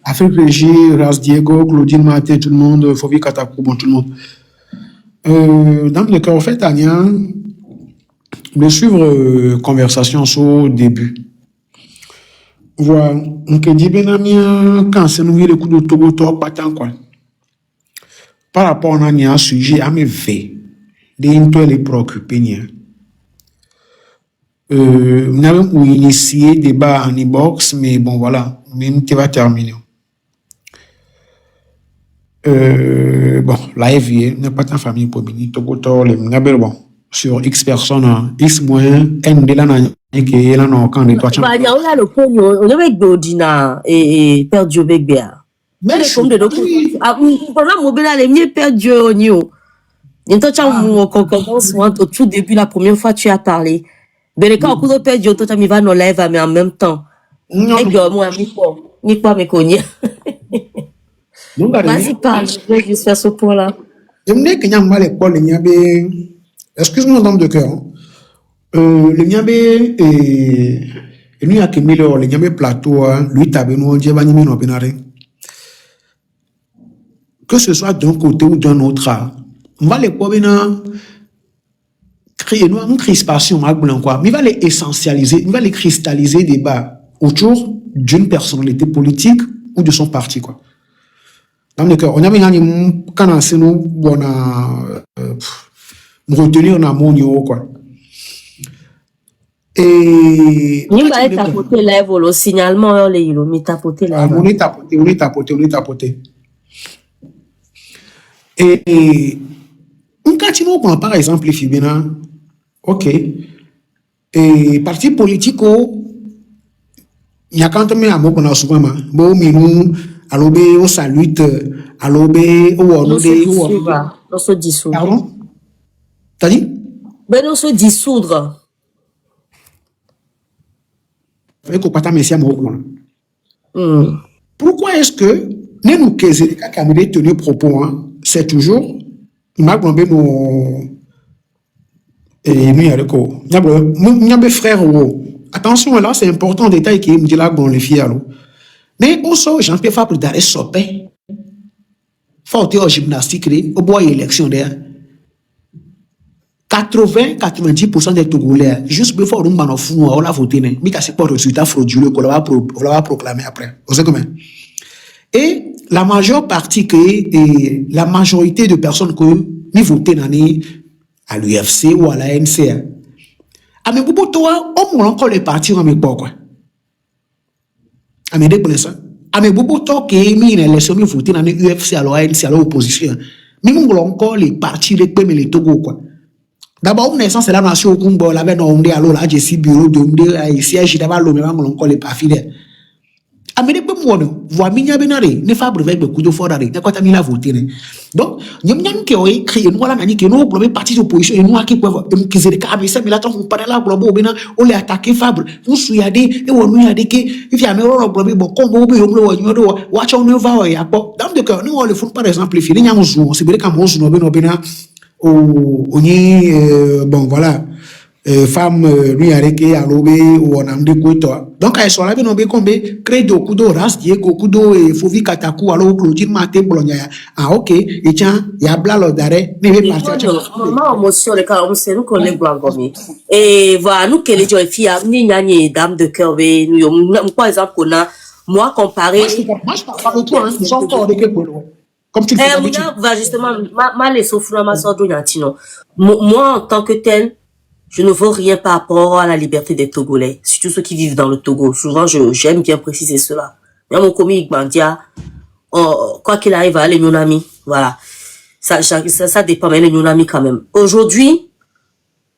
[SPEAKER 11] Afrique Régie, Ras Diego, Claudine Maté, tout le monde, Fovi Katakou, bon, tout le monde. Dans le cas, en fait, Anya, de suivre conversation au début. Voilà, on peut dire, ben, Anya, quand c'est nous, le coup de Togo, pas tant, quoi. Par rapport à un sujet, à mes faits, les préoccupés, nous avons initié débat en e-box, mais bon, voilà, même tu vas terminer. Bon, la FVA n'est pas ta famille pour venir, bon, sur X personnes, X moins, N de la qui est là, non, quand les toi,
[SPEAKER 8] on a le pognon, on avait Godina et Père Dieu Begbea. Mais comme de pendant mobile, les mieux Père Dieu au niveau. Et toi, tu as commence au tout début, la première fois, tu as parlé. Mais les cas, au coup de Père Dieu, toi, tu vas nous lève, mais en même temps. Et moi, ni pas me connaître. Vas-y, parle, je vais juste faire ce point-là.
[SPEAKER 11] Excuse-moi, dame de cœur. Le Niabé et lui a quitté le Niabé plateau, lui tabe nous, Dieu va nous pénaré. Que ce soit d'un côté ou d'un autre, on va les créer une crispation, mais il va les essentialiser, il va les cristalliser débat autour d'une personnalité politique ou de son parti, quoi. Dans le cas, on a mis quand on a retenir un amour, quoi. Et
[SPEAKER 8] il va être tapoté lèvres, le signalement, il est tapoté lèvres.
[SPEAKER 11] On est tapoté. Et on continue par exemple les Fibena, ok, et parti politique, il y a quand même un mot qu'on a souvent, bon, mais nous, à l'obé, on salute, à l'obé, ou on
[SPEAKER 12] se dissoudre.
[SPEAKER 11] Pardon? T'as dit?
[SPEAKER 12] Ben, on se dissoudre.
[SPEAKER 11] Pourquoi est-ce que nous avons tenu propos, c'est toujours, nous avons frère, attention là, c'est important détail qui me dit là, bon, les filles, mais aussi, Jean-Pierre Fabre d'arrêt sopé, faut au gymnastique, au bois élection d'ailleurs. 80-90% des Togolais, juste before on l'a voté, mais c'est pas le résultat frauduleux qu'on va proclamer après. Vous savez comment? Et la majeure partie la majorité de personnes que nous votons à l'UFC ou à la NCA. Ah, mais beaucoup toi, on m'a encore les partis en mémoire, quoi. Ah, mais dès ça. Ah, mais beaucoup toi qui est mis dans les sommes votés dans l'UFC à l'ONC, à l'opposition. Mais on m'a encore les partis, les Togo, quoi. D'abord, on c'est la nation au Congo, là, on est alors là, j'ai six bureaux, de siège, d'abord, on encore les pas fidèles. Ah, mais depuis moi, voix mignonne benare, ne fabre avec beaucoup de fois d'arrêt, d'accord, t'as mis la voter. Donc, nous avons créé, nous avons dit que nous avons parti d'opposition et nous avons qui se décapent, mais là, on parle là, on les attaqué Fabre, nous soyez et on nous a dit que, il y a un problème, bon, comme on peut, watch on va, et à quoi, dans le cœur, nous, on le fait par exemple, les filles, nous avons, c'est vrai qu'on bon, voilà. Femme, lui, arrêté à l'obé, ou on a un découvert. Donc, elles sont là, bien, on peut combler, créer de coups ras, Diego, kudo, et Fouvi Katakou, alors, Claudine Maté, Bologna. Ah, ok, et tiens, il y a blanc d'arrêt, mais il va partir.
[SPEAKER 12] Maman, émotion, les cas, on sait, nous, qu'on est blanc, et voilà, nous, que les jeunes filles, ni ni dames de cœur, nous, par exemple, qu'on a, moi, comparé.
[SPEAKER 11] Moi, je parle de toi, hein, ils sont encore avec eux, comme tu le fais.
[SPEAKER 12] Va justement, les souffrances, ma soeur, moi, en tant que tel, je ne vaux rien par rapport à la liberté des Togolais, surtout ceux qui vivent dans le Togo. Souvent, j'aime bien préciser cela. Mais mon commis Igbandia, quoi qu'il arrive, les Nunami, voilà. Ça dépend, mais les Nunami quand même. Aujourd'hui,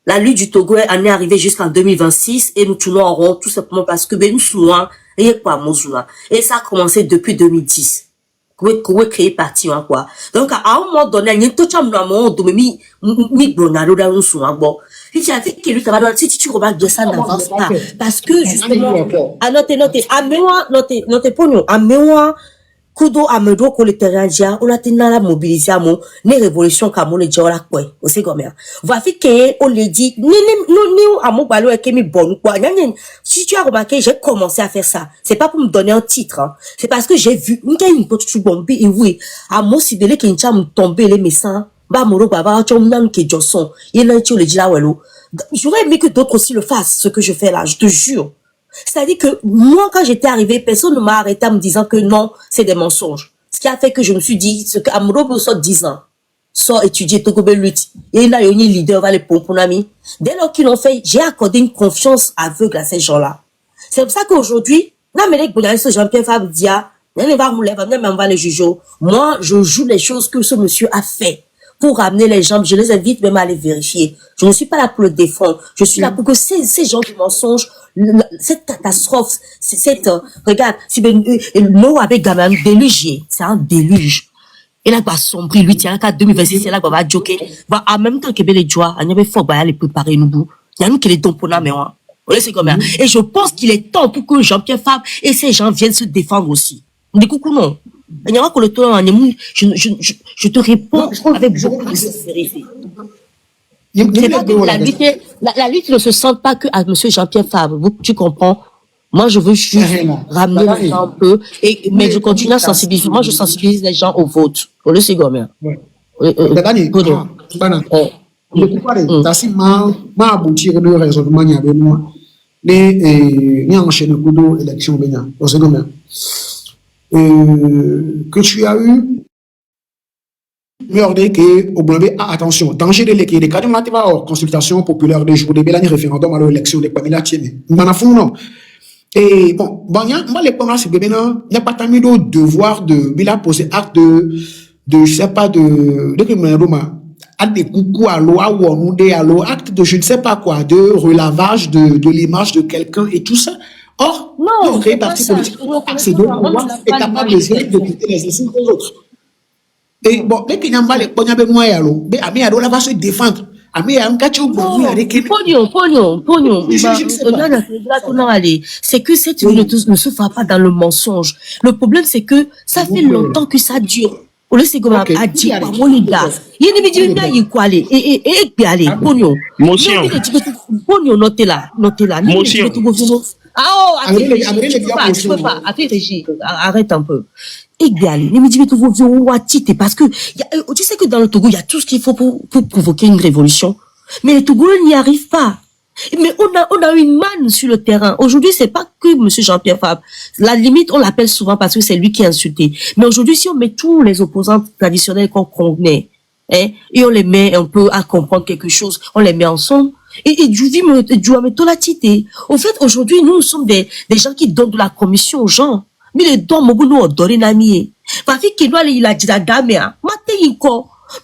[SPEAKER 12] la lutte du Togo en est arrivée jusqu'en 2026 et nous tournons en rond tout simplement parce que nous sommes rien pas Mozuna. Et ça a commencé depuis 2010. Qu'on créer parti quoi. Donc à un moment donné, il y a tout un moment de mi bonaro dans le soin bon. Si tu as fait que lui ça va si tu remarques de ça n'avance pas parce que justement à noter à noter pour nous à mémoire kudo à medo ko le terrain dia on a tena la mobiliser mo ne révolution ka mo le dia la quoi au c'est comme va fi que on le dit ni à mon balo et que mi bon quoi si tu as remarqué j'ai commencé à faire ça c'est pas pour me donner un titre hein. C'est parce que j'ai vu une petite bombe et oui à mo si de le que ncha me tomber les messants ba moro baba chom nan ke joson il a tu le dit là welo j'aurais aimé que d'autres aussi le fassent ce que je fais là je te jure. C'est-à-dire que moi, quand j'étais arrivée, personne ne m'a arrêté en me disant que non, c'est des mensonges. Ce qui a fait que je me suis dit, ce que Amrobo sort 10 ans, sort étudier Togobe lutte, et là, il y a un leader, va les pomponami. Dès lors qu'ils l'ont fait, j'ai accordé une confiance aveugle à ces gens-là. C'est pour ça qu'aujourd'hui, Jean-Pierre Fabre dit, va les juger. Moi, je joue les choses que ce monsieur a fait. Pour ramener les gens, je les invite même à les vérifier. Je ne suis pas là pour le défendre. Je suis là pour que ces gens de mensonges, cette catastrophe, regarde, si le mot avec gamin déluge, c'est un déluge. Et là, va sombrer, lui, tiens, qu'à 2026, c'est là qu'on va joker. Va, en même temps que les joies, il y avait fort, bah, les préparer, nous. Il y a nous qui les dons pour nous, mais c'est comme ça. Et je pense qu'il est temps pour que Jean-Pierre Fabre et ces gens viennent se défendre aussi. Du coup, non. Je te réponds avec beaucoup de sincérité. C'est pas que la lutte ne se sente pas que à monsieur Jean-Pierre Fabre. Tu comprends? Moi, je veux juste ramener les gens un peu, mais je continue à sensibiliser. Moi, je sensibilise les gens au vote. Au lieu c'est gomme.
[SPEAKER 11] Que tu as eu mais que au blanc attention danger de l'équipe des cadres de la consultation populaire des jours de Bélani référendum à l'élection des Pamela Tiene non et bon moi les premiers c'est que maintenant il n'y a pas tant de devoir de Bila poser acte je sais pas, à des coucous à l'eau, à acte de je ne sais pas quoi, de relavage de l'image de quelqu'un et tout ça. Or,
[SPEAKER 12] non,
[SPEAKER 11] les partis politiques c'est donc pouvoir est capable de gérer de quitter les insultes des autres. Et bon, dès qu'il n'y a pas les pognons de moi, mais Ami Ado va se défendre. Ami Ado,
[SPEAKER 12] c'est que cette vie ne se fera pas dans le mensonge. Le problème, c'est que ça fait longtemps que ça dure. Au lieu c'est comme à dire, il y a des médias qui sont allés et allez, pognon. Pognon, notez là. Ah, tu peux pas. Arrête un peu. Égalé. Les médias qui vont parce que tu sais que dans le Togo, il y a tout ce qu'il faut pour provoquer une révolution. Mais les Togolais n'y arrivent pas. Mais on a une manne sur le terrain. Aujourd'hui, c'est pas que monsieur Jean-Pierre Fabre. La limite, on l'appelle souvent parce que c'est lui qui est insulté. Mais aujourd'hui, si on met tous les opposants traditionnels qu'on connaît, et on les met un peu à comprendre quelque chose, on les met ensemble, et du au fait, aujourd'hui, nous sommes des gens qui donnent de la commission aux gens. Mais les dons, nous, on donne nami.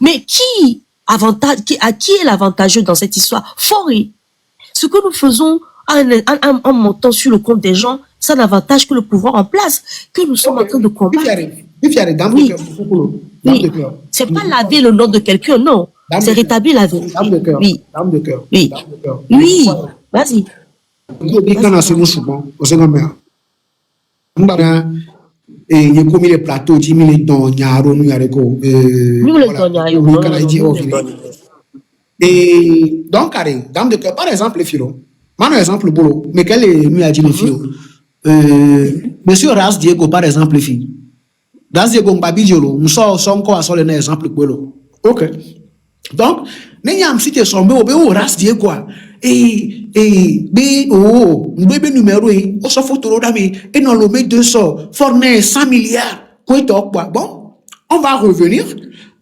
[SPEAKER 12] Mais qui est l'avantageux dans cette histoire? Forêt. Ce que nous faisons en montant sur le compte des gens, ça n'avantage que le pouvoir en place, que nous sommes en train de combattre. Oui. C'est pas laver le nom de quelqu'un, non. C'est rétablir la vérité. Oui. Oui. Vas-y.
[SPEAKER 11] Et il y a commis les plateaux, 10 000 dons, et donc, dame de cœur, par exemple, les philo. Mon exemple, boulot, mais quel est lui a dit les philo? Monsieur Ras Diego, par exemple, les filles. Ras Diego, Mbabidjolo, nous sommes quoi sur les exemples, boulot. Ok. Donc, n'ayant cité son béo, Ras Diego, bébé numéro, on s'en fout trop d'amis, et non, le mec de ça, fournir 100 milliards, quoi, bon, on va revenir,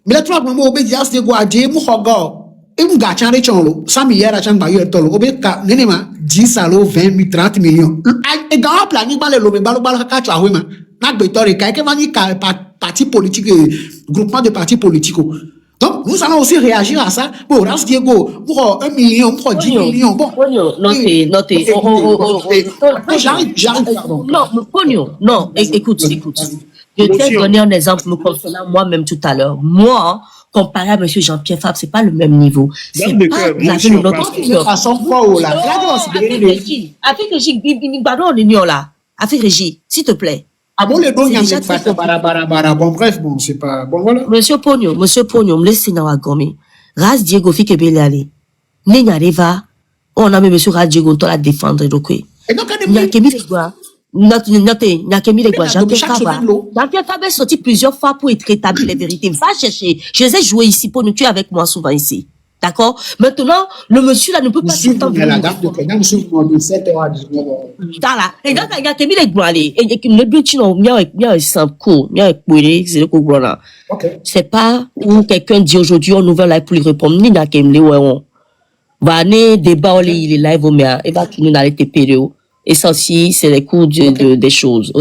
[SPEAKER 11] mais les trois moments, Ras Diego a dit, Mouhogo, et vous gâchez un réchon, 100 milliards à Chanbayo, tolo, obéka, nénéma, 10 salauds, 20 000, 30 millions. Et dans un plan, il va le balo, n'a betor et quelqu'un va dire parti politique, groupement de partis politiques. Donc, nous allons aussi réagir à ça. Bon, Ras Diego, pour 1 million, pour 10 millions. Bon,
[SPEAKER 12] notez.
[SPEAKER 11] J'arrive, pardon.
[SPEAKER 12] Non, Pognon, non, écoute. Je t'ai donné un exemple me concernant moi-même tout à l'heure. Moi, comparé à M. Jean-Pierre Fabre, c'est pas le même niveau. C'est pas Afrique Régie, s'il te plaît.
[SPEAKER 11] Ah bon, les dons, il y a des bon, bref, bon, c'est pas, bon, voilà.
[SPEAKER 12] Monsieur Pognon, me laissez nous agommer. Ras Diego fi kebele ale. N'arriva, on a mis monsieur Ras Diego pour la défendre, donc. Et donc, il y a Kemi Legua. Jean-Pierre Fabre est sorti plusieurs fois pour être rétabli les vérités. Va chercher. Je les ai joués ici pour nous tuer avec moi souvent ici. D'accord? Maintenant, le monsieur là ne peut pas tout le temps venir. Et donc, il y a Kemi Legua. Et le but, c'est pas où quelqu'un dit aujourd'hui, on ouvre live pour lui répondre. Ni n'a Kemi Legua. Va aller débat, il est live au mien. Il va tourner dans les TPRE. Et ça aussi, c'est les cours des choses.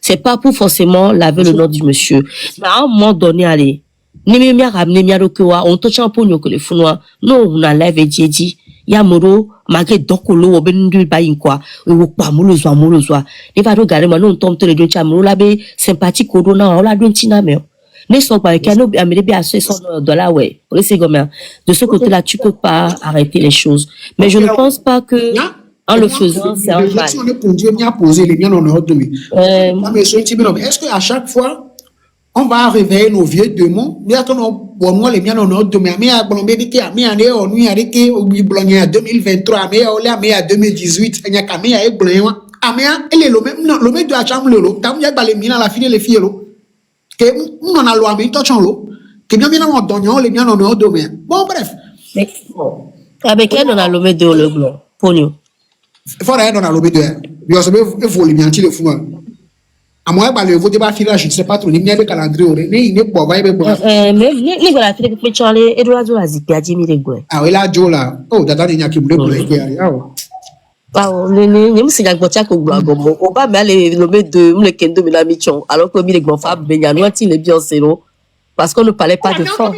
[SPEAKER 12] C'est pas pour forcément laver le nom du monsieur. Mais à un moment donné, allez, on touche un peu que les founois. Non, on a live et dit, Yamoro, malgré Dokolo, Bendu Bayinkwa, ou pas Moulozoa. Il va regarder, maintenant, on tombe tous les deux, Chamou, l'abbé, sympathique, Corona, on l'a donné Tinamé. Ne sont pas avec un bien à $100, ouais. De ce côté-là, tu peux pas arrêter les choses. Mais je ne pense pas que, en le faisant, c'est un mal.
[SPEAKER 11] Est-ce qu'à chaque fois, on va réveiller nos vieux démons? Les miens en ordre demain, mais à 2023, mais à 2018, il y a Camille avec Blanc. Elle est le même de la chambre, il y a les miens à la fille, les filles. Que nous en allons à mes l'eau, que bien en donnant les miens en ordre demain. Bon, bref.
[SPEAKER 12] Avec elle, on a le de le blanc. Pognon.
[SPEAKER 11] Il faut rien dans la lobby de il faut les bien le fou. À moi, le vote pas filer, je ne sais pas trop, il n'y a pas de calendrier, il n'est pas va
[SPEAKER 12] mais les voilà, tu peux changer et doit jouer à Zipi à 10 000 gouttes.
[SPEAKER 11] Ah oui, là, Joe là. Oh, d'abord, il n'y a que bleu.
[SPEAKER 12] Ah, ne sais pas quoi que Blago. On va mais le mettre de le kendo de la mission. Alors que les grands femmes, ben, il y a il est bien zéro. Parce qu'on ne parlait pas de fond.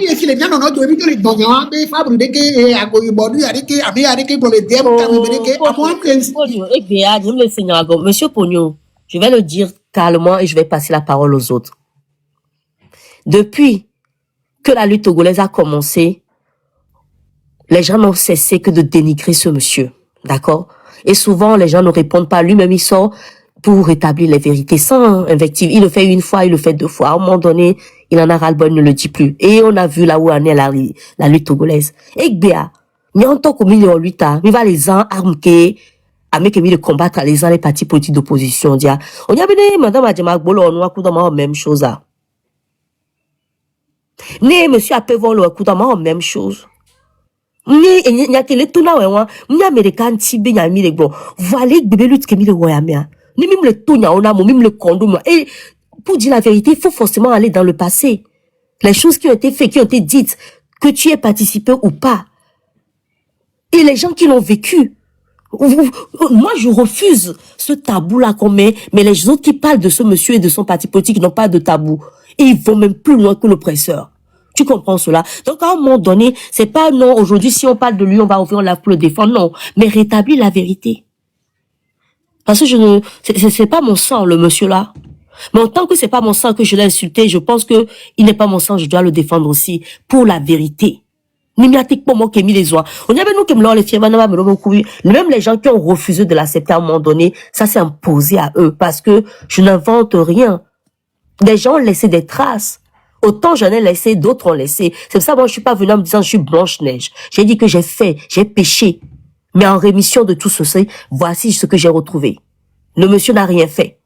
[SPEAKER 12] Monsieur Pogno, je vais le dire calmement et je vais passer la parole aux autres. Depuis que la lutte togolaise a commencé, les gens n'ont cessé que de dénigrer ce monsieur. D'accord? Et souvent, les gens ne répondent pas. Lui-même, il sort pour rétablir les vérités sans invective. Il le fait une fois, il le fait deux fois. À un moment donné, il en a ras-le-bol, il ne le dit plus. Et on a vu là où en est la lutte togolaise. Et Béa, il y a un temps comme il est en lutte, il va les gens armés, avec de combattre les gens, les partis politiques d'opposition. On y a bien, madame Adjama Gbolo, on a la même chose. Né, monsieur Apevon, on a la même chose. Ni a que les tout là, ni américain, tibé, ni ami, les gros. Voilà, bébé lutte que mi le royaume. Ni même le tout, on a même le condom. Et pour dire la vérité, il faut forcément aller dans le passé. Les choses qui ont été faites, qui ont été dites, que tu aies participé ou pas. Et les gens qui l'ont vécu. Moi, je refuse ce tabou-là qu'on met, mais les autres qui parlent de ce monsieur et de son parti politique n'ont pas de tabou. Et ils vont même plus loin que l'oppresseur. Tu comprends cela? Donc, à un moment donné, c'est pas non, aujourd'hui, si on parle de lui, on va ouvrir la pour le défendre, non. Mais rétablir la vérité. Parce que c'est pas mon sang, le monsieur-là. Mais en tant que c'est pas mon sang que je l'ai insulté, je pense que il n'est pas mon sang, je dois le défendre aussi pour la vérité. Même les gens qui ont refusé de l'accepter à un moment donné, ça s'est imposé à eux parce que je n'invente rien. Des gens ont laissé des traces. Autant j'en ai laissé, d'autres ont laissé. C'est pour ça, moi, je suis pas venue en me disant, je suis Blanche-Neige. J'ai dit que j'ai fait, j'ai péché. Mais en rémission de tout ceci, voici ce que j'ai retrouvé. Le monsieur n'a rien fait.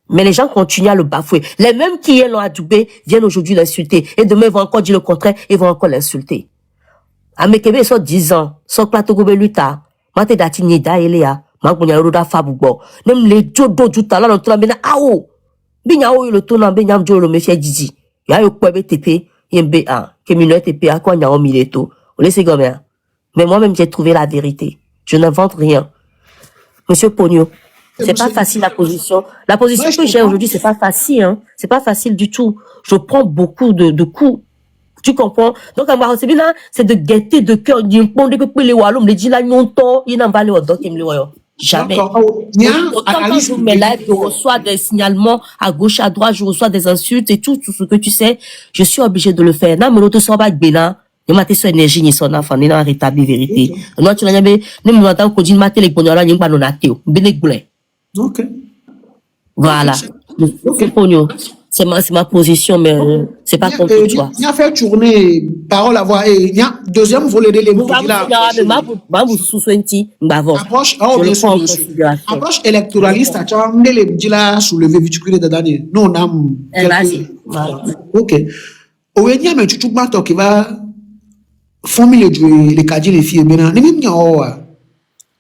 [SPEAKER 12] Mais les gens continuent à le bafouer. Les mêmes qui l'ont adoubé viennent aujourd'hui l'insulter. Et demain, ils vont encore dire le contraire, ils vont encore l'insulter. Amekebe so 10 ans, so plateau gobe luta, mate dati nida elea, magbunya roda fabugo. Nem le jodo juta la no tula bena awo. Binya o le tona benya jolo me fie jiji. Ya yo kwebe tepe, yembe a, kemino tepe a kwa nya o mileto. On laisse gomme. Mais moi-même j'ai trouvé la vérité. Je n'invente rien. Monsieur Pogno, c'est pas facile la position. La position que j'ai aujourd'hui, c'est pas facile, hein. C'est pas facile du tout. Je prends beaucoup de coups. Tu comprends? Donc, c'est de gaieté de cœur. Jamais. Quand je mets live, je reçois des signalements à gauche, à droite, je reçois des insultes et tout ce que tu sais, je suis obligé de le faire. Non, mais l'autre soit pas bénin. Il m'a son énergie, ni son enfant, ni rétabli vérité. Moi, tu l'as dit, ne me m'entends qu'on dit, ma télé, qu'on a rien, pas non athée.
[SPEAKER 11] Ok.
[SPEAKER 12] Voilà. C'est ma position, mais c'est pas contre toi.
[SPEAKER 11] Il a fait tourner parole à voix et il y a deuxième volet de approche électoraliste, tu as les soulevé viticule de dernier. Non, on a ok. Au Enya, mais tu m'as qui va formuler les cadres les filles, mais les mêmes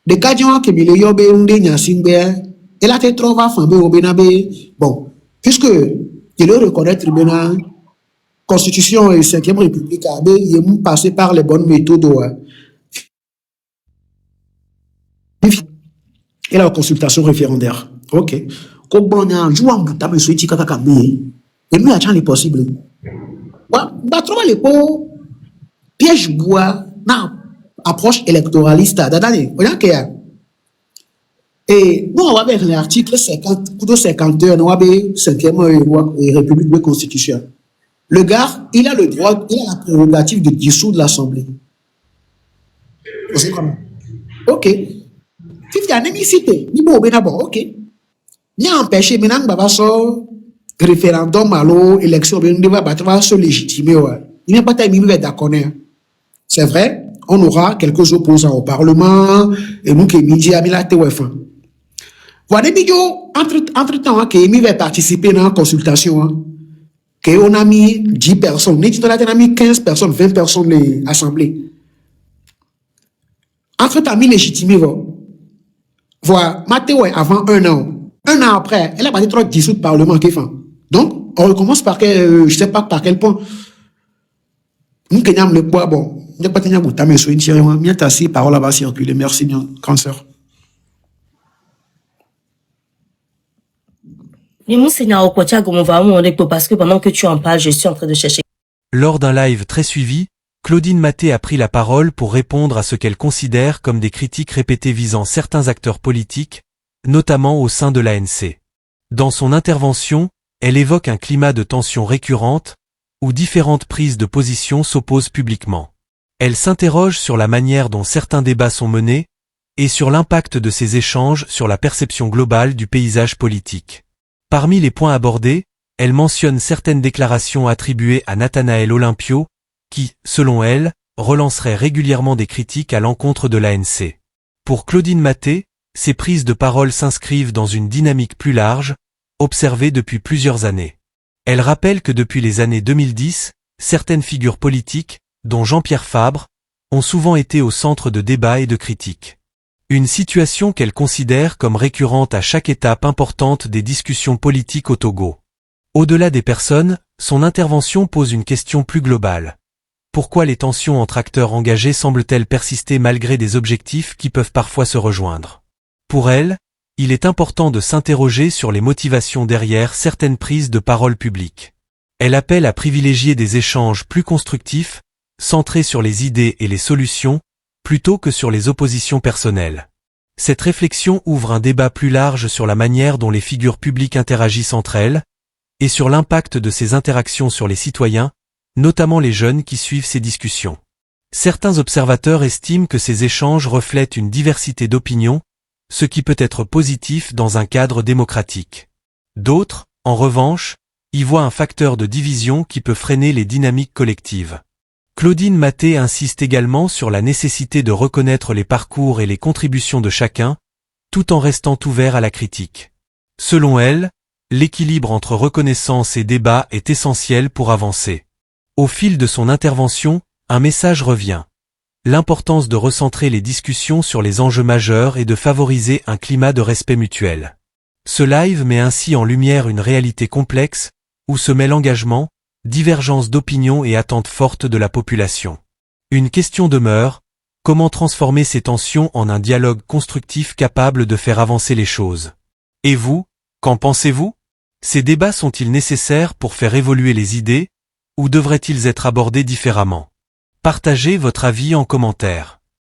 [SPEAKER 11] les cadres qui me yobe un des nyasingbe et là tu trouves à famille au Benabe. Bon, puisque je le reconnaître bien, Constitution et 5e République, il est passé par les bonnes méthodes. Et la consultation référendaire. Ok. Comme on a joué en bouta, mais souhaité kakakambe. Et nous, il est possible. Bah, trouver les pots, piège bois, na approche électoraliste. D'année, on a qu'il et nous, on va vers l'article 50, 51, on va vers 5e République de Constitution. Le gars, il a le droit, il a la prérogative de dissoudre l'Assemblée. Ok. Si tu as une nécessité, il faut d'abord, ok. Il a empêché maintenant que baba so référendum à l'eau, élection, il va se légitimer. Il n'est pas terminé d'accord. C'est vrai, on aura quelques opposants au Parlement, et nous qui midi à Milate WF1. Voilà, entre-temps, que va participer dans la consultation, qu'on a mis 10 personnes, on a mis 15 personnes, 20 personnes dans l'Assemblée. Entre-temps, il est légitimé. Voilà, avant 1 an. 1 an après, elle a pas dit trop dissoute Parlement qui fait. Donc, on recommence par quel, je sais pas par quel point. Nous, Kenyam le bois, bon, il n'y a pas de temps, mais soyez tiré, bien tassé, parole va circuler. Merci, bien, cancer.
[SPEAKER 12] Mais mon Seigneur, au côté, parce que pendant que tu en parles, je suis en train de chercher
[SPEAKER 3] Lors d'un live très suivi, Claudine Maté a pris la parole pour répondre à ce qu'elle considère comme des critiques répétées visant certains acteurs politiques, notamment au sein de l'ANC. Dans son intervention, elle évoque un climat de tension récurrente, où différentes prises de position s'opposent publiquement. Elle s'interroge sur la manière dont certains débats sont menés, et sur l'impact de ces échanges sur la perception globale du paysage politique. Parmi les points abordés, elle mentionne certaines déclarations attribuées à Nathanaël Olympio, qui, selon elle, relancerait régulièrement des critiques à l'encontre de l'ANC. Pour Claudine Maté, ces prises de parole s'inscrivent dans une dynamique plus large, observée depuis plusieurs années. Elle rappelle que depuis les années 2010, certaines figures politiques, dont Jean-Pierre Fabre, ont souvent été au centre de débats et de critiques. Une situation qu'elle considère comme récurrente à chaque étape importante des discussions politiques au Togo. Au-delà des personnes, son intervention pose une question plus globale. Pourquoi les tensions entre acteurs engagés semblent-elles persister malgré des objectifs qui peuvent parfois se rejoindre? Pour elle, il est important de s'interroger sur les motivations derrière certaines prises de parole publiques. Elle appelle à privilégier des échanges plus constructifs, centrés sur les idées et les solutions, plutôt que sur les oppositions personnelles. Cette réflexion ouvre un débat plus large sur la manière dont les figures publiques interagissent entre elles, et sur l'impact de ces interactions sur les citoyens, notamment les jeunes qui suivent ces discussions. Certains observateurs estiment que ces échanges reflètent une diversité d'opinions, ce qui peut être positif dans un cadre démocratique. D'autres, en revanche, y voient un facteur de division qui peut freiner les dynamiques collectives. Claudine Maté insiste également sur la nécessité de reconnaître les parcours et les contributions de chacun, tout en restant ouvert à la critique. Selon elle, l'équilibre entre reconnaissance et débat est essentiel pour avancer. Au fil de son intervention, un message revient. L'importance de recentrer les discussions sur les enjeux majeurs et de favoriser un climat de respect mutuel. Ce live met ainsi en lumière une réalité complexe, où se mêlent engagement, divergence d'opinion et attentes fortes de la population. Une question demeure, comment transformer ces tensions en un dialogue constructif capable de faire avancer les choses? Et vous, qu'en pensez-vous? Ces débats sont-ils nécessaires pour faire évoluer les idées, ou devraient-ils être abordés différemment? Partagez votre avis en commentaire.